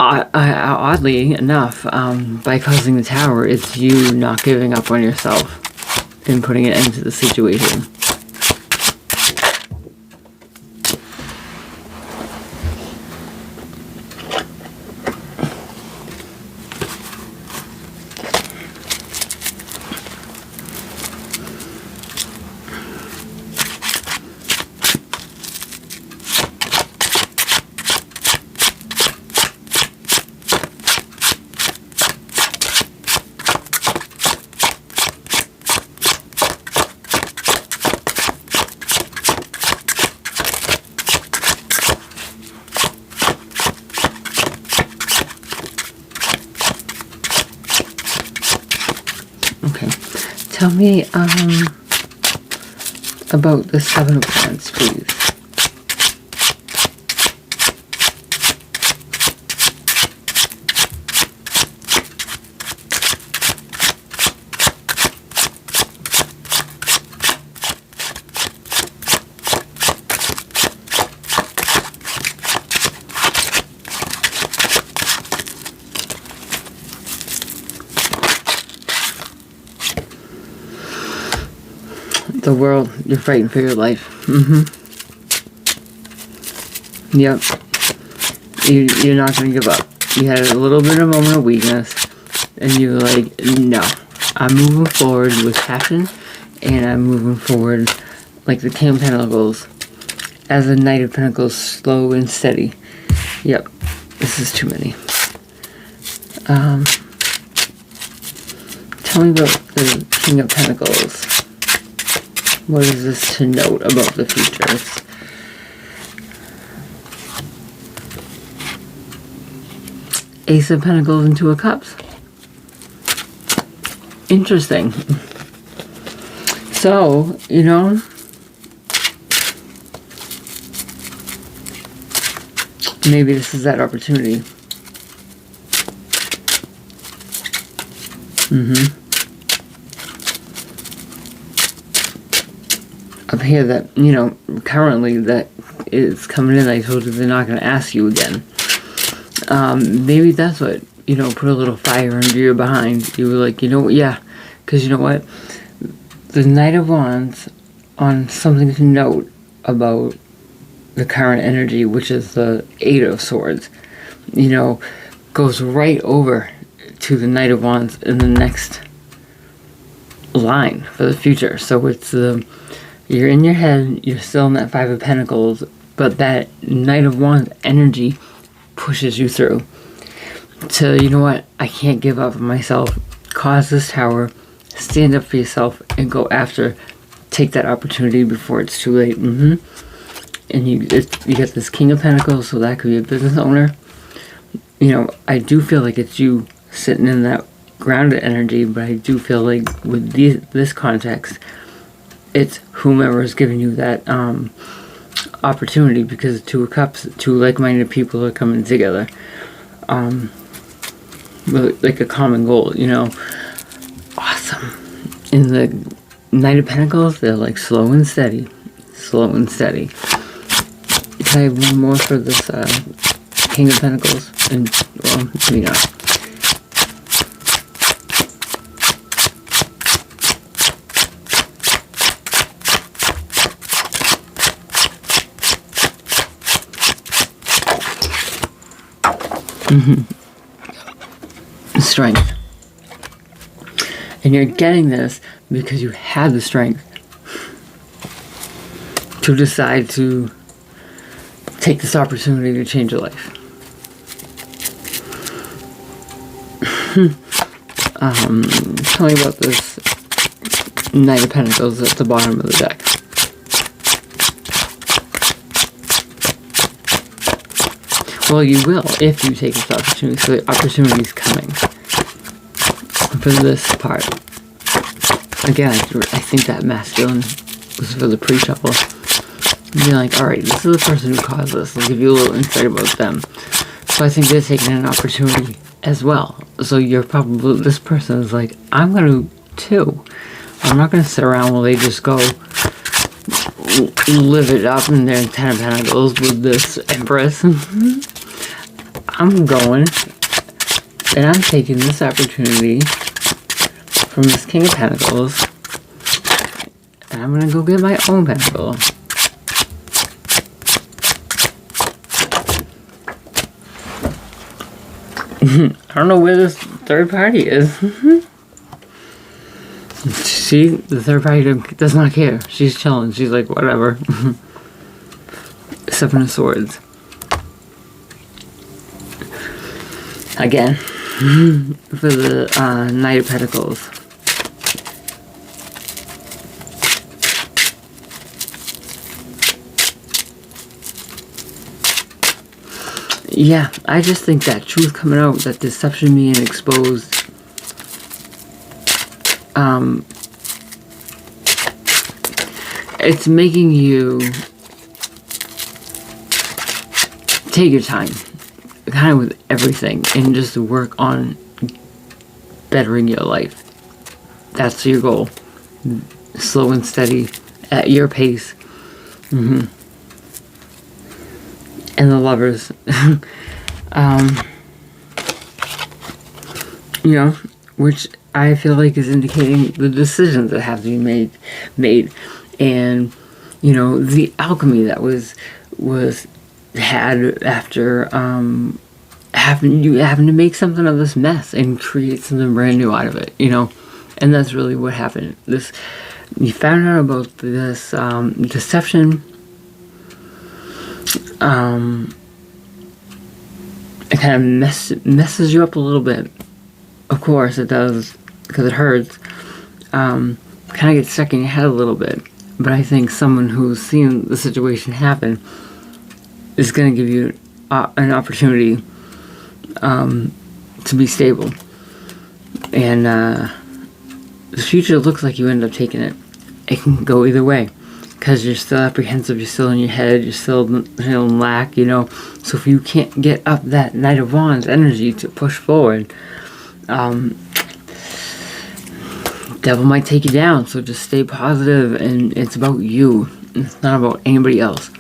Oddly enough, by causing the Tower, it's you not giving up on yourself and putting an end to the situation. Tell me about the Seven of Wands, please. The world, you're fighting for your life. Yep. You're not going to give up. You had a little bit of a moment of weakness, and you're like, no, I'm moving forward with passion, and I'm moving forward like the King of Pentacles as the Knight of Pentacles, slow and steady. Yep, this is too many. Tell me about the King of Pentacles. What is this to note about the future? Ace of Pentacles and Two of Cups. Interesting. So, you know, maybe this is that opportunity. Up here that, you know, currently that is coming in. I told you they're not going to ask you again. Maybe that's what, you know, put a little fire under your behind. You were like, you know what, yeah, because you know what? The Knight of Wands, on something to note about the current energy, which is the Eight of Swords, you know, goes right over to the Knight of Wands in the next line for the future. So it's you're in your head, you're still in that Five of Pentacles, but that Knight of Wands energy pushes you through to, you know what, I can't give up on myself, cause this tower, stand up for yourself, and go after, take that opportunity before it's too late. And you get this King of Pentacles, so that could be a business owner. You know, I do feel like it's you sitting in that grounded energy, but I do feel like with this context, it's whomever is giving you that opportunity, because Two of Cups, two like-minded people are coming together with like a common goal, you know. Awesome. In the Knight of Pentacles, they're like slow and steady. Slow and steady. Can I have one more for this King of Pentacles? And, well, maybe not. Strength. And you're getting this because you have the strength to decide to take this opportunity to change your life. Tell me about this Knight of Pentacles at the bottom of the deck. Well, you will if you take this opportunity. So the opportunity is coming for this part. Again, I think that masculine was for the pre-shuffle. You're like, alright, this is the person who caused this. I'll give you a little insight about them. So I think they're taking an opportunity as well. So you're probably, this person is like, I'm going to too. I'm not going to sit around while they just go live it up in their Ten of Pentacles with this Empress. I'm going, and I'm taking this opportunity from this King of Pentacles, and I'm going to go get my own pentacle. I don't know where this third party is. See, the third party does not care. She's chilling. She's like, whatever. Seven of Swords. Again, for the Knight of Pentacles. Yeah, I just think that truth coming out, that deception being exposed, it's making you take your time, kind of with everything, and just work on bettering your life. That's your goal. Slow and steady, at your pace. And the Lovers. You know, which I feel like is indicating the decisions that have to be made. And, you know, the alchemy that was had after having to make something of this mess and create something brand new out of it, you know. And that's really what happened. You found out about this deception. It kind of messes you up a little bit. Of course it does, because it hurts. Kind of gets stuck in your head a little bit. But I think someone who's seen the situation happen is going to give you an opportunity to be stable. And the future looks like you end up taking it. It can go either way, because you're still apprehensive, you're still in your head, you're still in lack, you know. So if you can't get up that Knight of Wands energy to push forward, devil might take you down. So just stay positive, and it's about you. It's not about anybody else.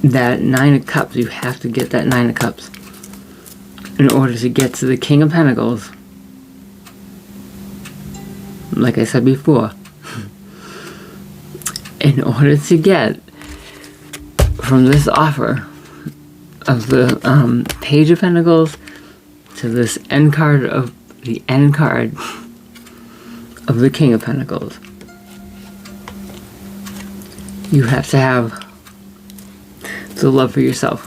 That Nine of Cups, you have to get that Nine of Cups in order to get to the King of Pentacles. Like I said before, in order to get from this offer of the Page of Pentacles to this end card of the end card of the King of Pentacles, you have to have the love for yourself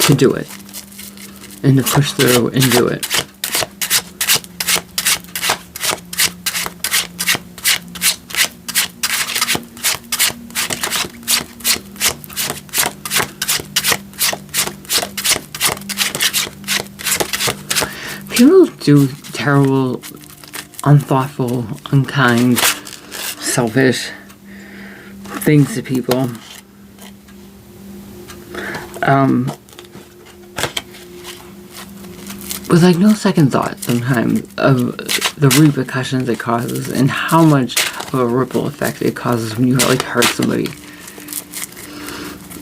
to do it, and to push through and do it. People do terrible, unthoughtful, unkind, selfish things to people. With like no second thought sometimes of the repercussions it causes and how much of a ripple effect it causes when you like hurt somebody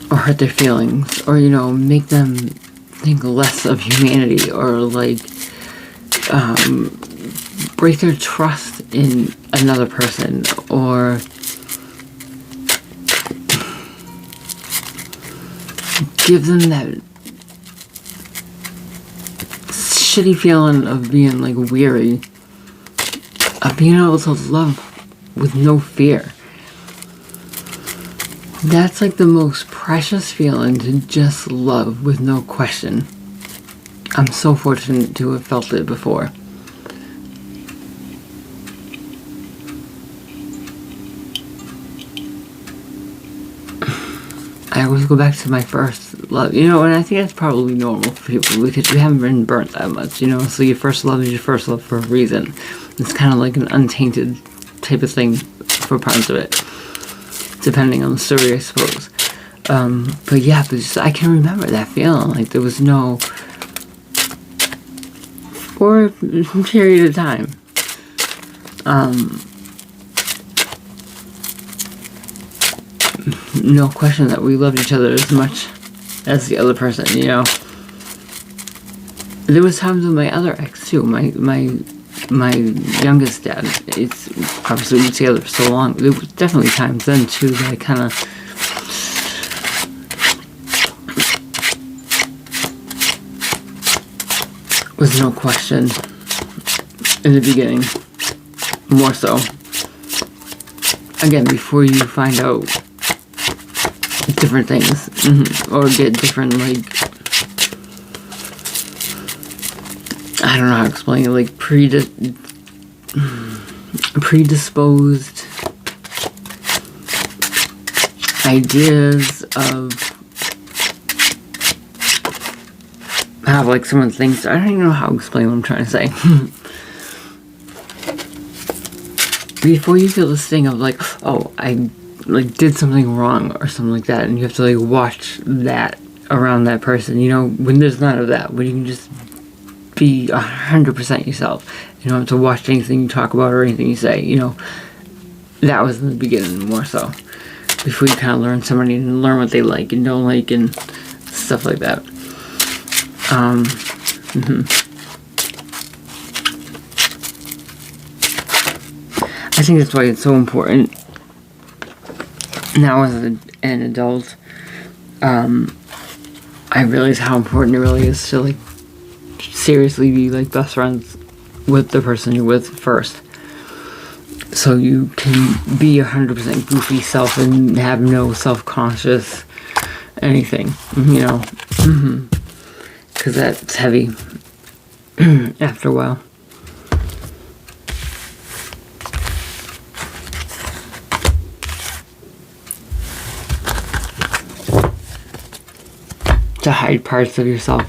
or hurt their feelings, or you know, make them think less of humanity, or like break their trust in another person, or give them that shitty feeling of being like weary, of being able to love with no fear. That's like the most precious feeling, to just love with no question. I'm so fortunate to have felt it before. I always go back to my first love, you know, and I think that's probably normal for people because you haven't been burnt that much, you know, so your first love is your first love for a reason. It's kind of like an untainted type of thing for parts of it, depending on the story, I suppose. But yeah, I can remember that feeling, like there was no, for a period of time, no question that we loved each other as much as the other person, you know. There was times with my other ex too, my youngest dad. It's obviously we were together for so long. There was definitely times then too that I kind of was no question in the beginning, more so. Again, before you find out different things, or get different, like, I don't know how to explain it, like predisposed ideas of how like someone thinks. I don't even know how to explain what I'm trying to say. Before you feel this thing of like, oh, I like did something wrong or something like that, and you have to like watch that around that person, you know, when there's none of that, when you can just be 100% yourself. You don't have to watch anything you talk about or anything you say, you know. That was in the beginning more so, before you kind of learn somebody and learn what they like and don't like and stuff like that. I think that's why it's so important now as an adult. I I realize how important it really is to like seriously be like best friends with the person you're with first, so you can be your 100% goofy self and have no self-conscious anything, you know, because that's heavy after a while. To hide parts of yourself.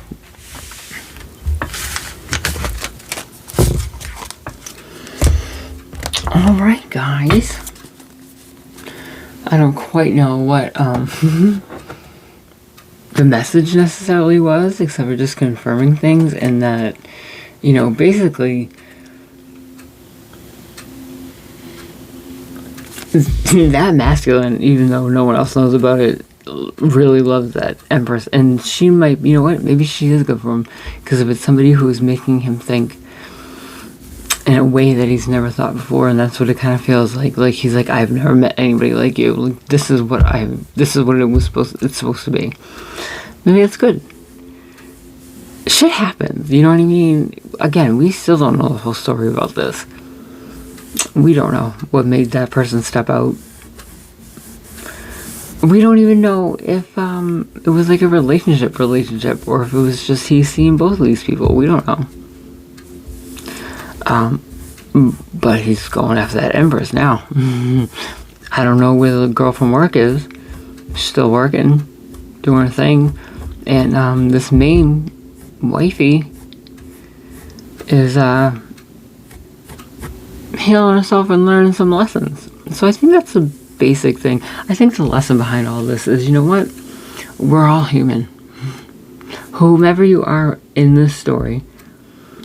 Alright, guys. I don't quite know what the message necessarily was, except for just confirming things, and that, you know, basically that masculine, even though no one else knows about it, really loves that Empress, and she might, you know what, maybe she is good for him, because if it's somebody who is making him think in a way that he's never thought before, and that's what it kind of feels like he's like, I've never met anybody like you, like this is what it's supposed to be. Maybe it's good. Shit happens, you know what I mean? Again, we still don't know the whole story about this. We don't know what made that person step out. We don't even know if it was like a relationship, or if it was just he's seeing both of these people. We don't know. But he's going after that Empress now. I don't know where the girl from work is. She's still working, doing her thing. And this main wifey is healing herself and learning some lessons. So I think that's a basic thing. I think the lesson behind all this is, you know what? We're all human. Whomever you are in this story,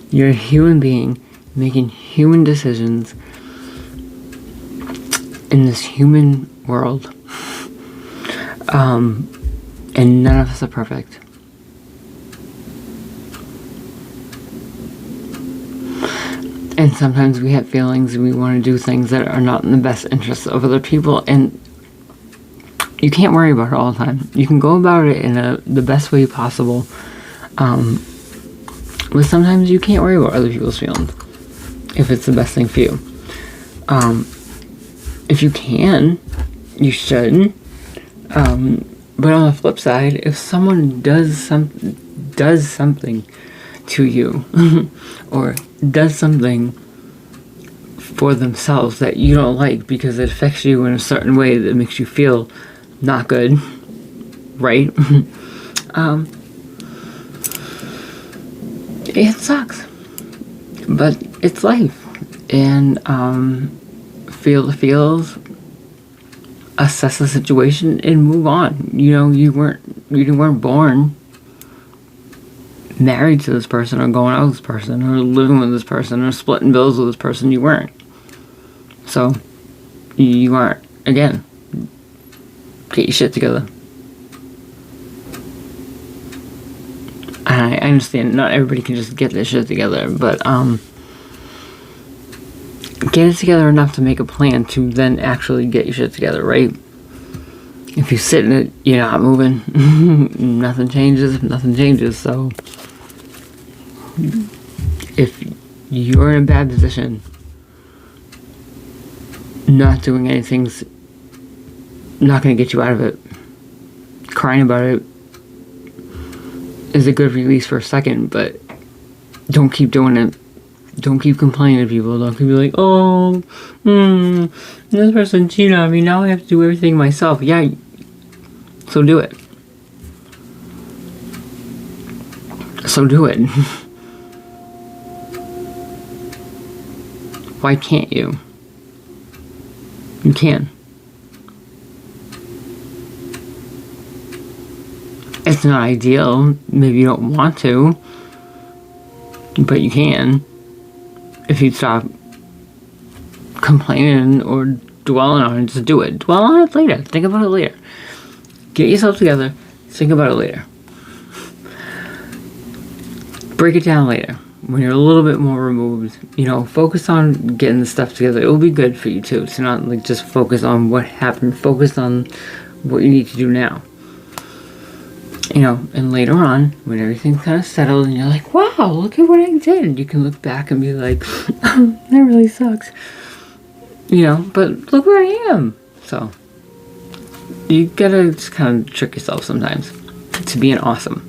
you're a human being making human decisions in this human world. And none of us are perfect. And sometimes we have feelings and we want to do things that are not in the best interests of other people, and you can't worry about it all the time. You can go about it in the best way possible, but sometimes you can't worry about other people's feelings if it's the best thing for you. If you can, you should. But on the flip side, if someone does something to you or does something for themselves that you don't like because it affects you in a certain way that makes you feel not good, right? It sucks, but it's life. And feel the feels, assess the situation, and move on. You know, you weren't born married to this person, or going out with this person, or living with this person, or splitting bills with this person. You weren't. So you aren't. Again, get your shit together. I understand not everybody can just get their shit together, but get it together enough to make a plan to then actually get your shit together, right? If you sit in it, you're not moving. Nothing changes. So if you're in a bad position, not doing anything's not going to get you out of it. Crying about it is a good release for a second, but don't keep doing it. Don't keep complaining to people. Don't keep like, oh, this person cheated on me. Now I have to do everything myself. Yeah, so do it. So do it. Why can't you? You can. It's not ideal. Maybe you don't want to, but you can. If you stop complaining or dwelling on it, just do it. Dwell on it later. Think about it later. Get yourself together. Think about it later. Break it down later. When you're a little bit more removed, you know, focus on getting the stuff together. It will be good for you too. To not like just focus on what happened. Focus on what you need to do now. You know, and later on, when everything's kind of settled and you're like, wow, look at what I did, you can look back and be like, oh, that really sucks. You know, but look where I am. So, you gotta just kind of trick yourself sometimes to being awesome.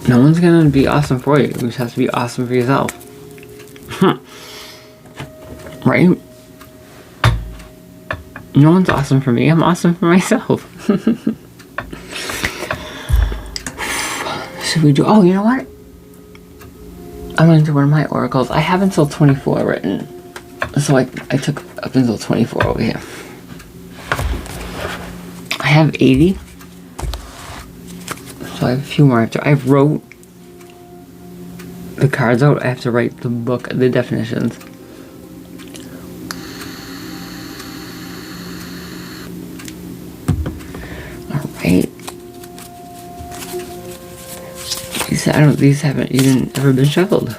No one's gonna be awesome for you. You just have to be awesome for yourself. Right? No one's awesome for me. I'm awesome for myself. Should we do... Oh, you know what? I'm going to do one of my oracles. I have until 24 written. So I took up until 24 over here. I have 80. So I have a few more after. I wrote the cards out. I have to write the book, the definitions. Alright. These haven't even ever been shuffled.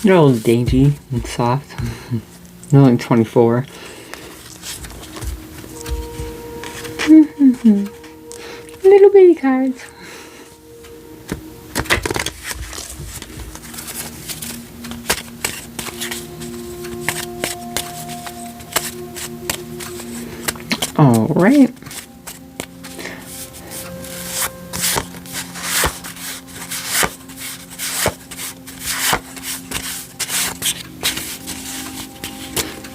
They're all dainty and soft. They're only 24. Little baby cards. All right.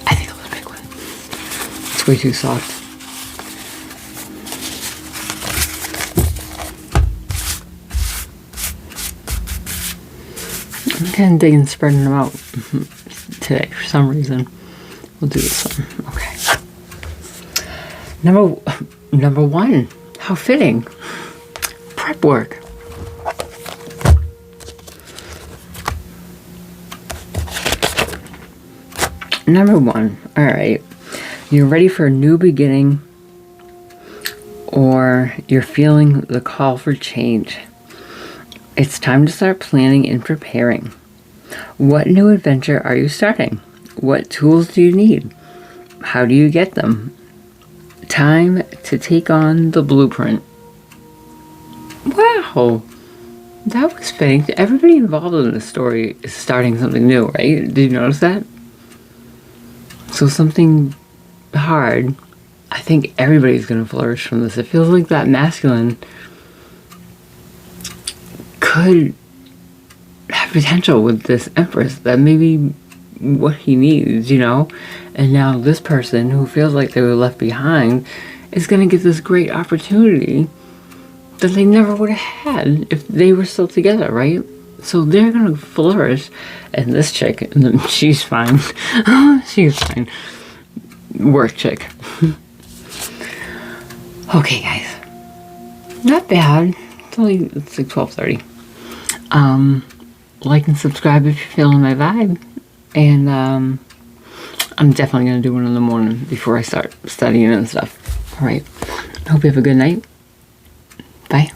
I think it was a big one. It's way too soft. I'm kind of digging spreading them out today for some reason. We'll do this one. Okay. Number one. How fitting. Prep work. Number one. All right. You're ready for a new beginning, or you're feeling the call for change. It's time to start planning and preparing. What new adventure are you starting? What tools do you need? How do you get them? Time to take on the blueprint. Wow. That was fitting. Everybody involved in the story is starting something new, right? Did you notice that? So something hard. I think everybody's going to flourish from this. It feels like that masculine could have potential with this Empress. That may be what he needs, you know? And now this person who feels like they were left behind is going to get this great opportunity that they never would have had if they were still together, right? So they're going to flourish. And this chick, she's fine. She's fine. Work chick. Okay, guys. Not bad. It's like 12:30. Like and subscribe if you're feeling my vibe. And I'm definitely going to do one in the morning before I start studying and stuff. Alright. Hope you have a good night. Bye.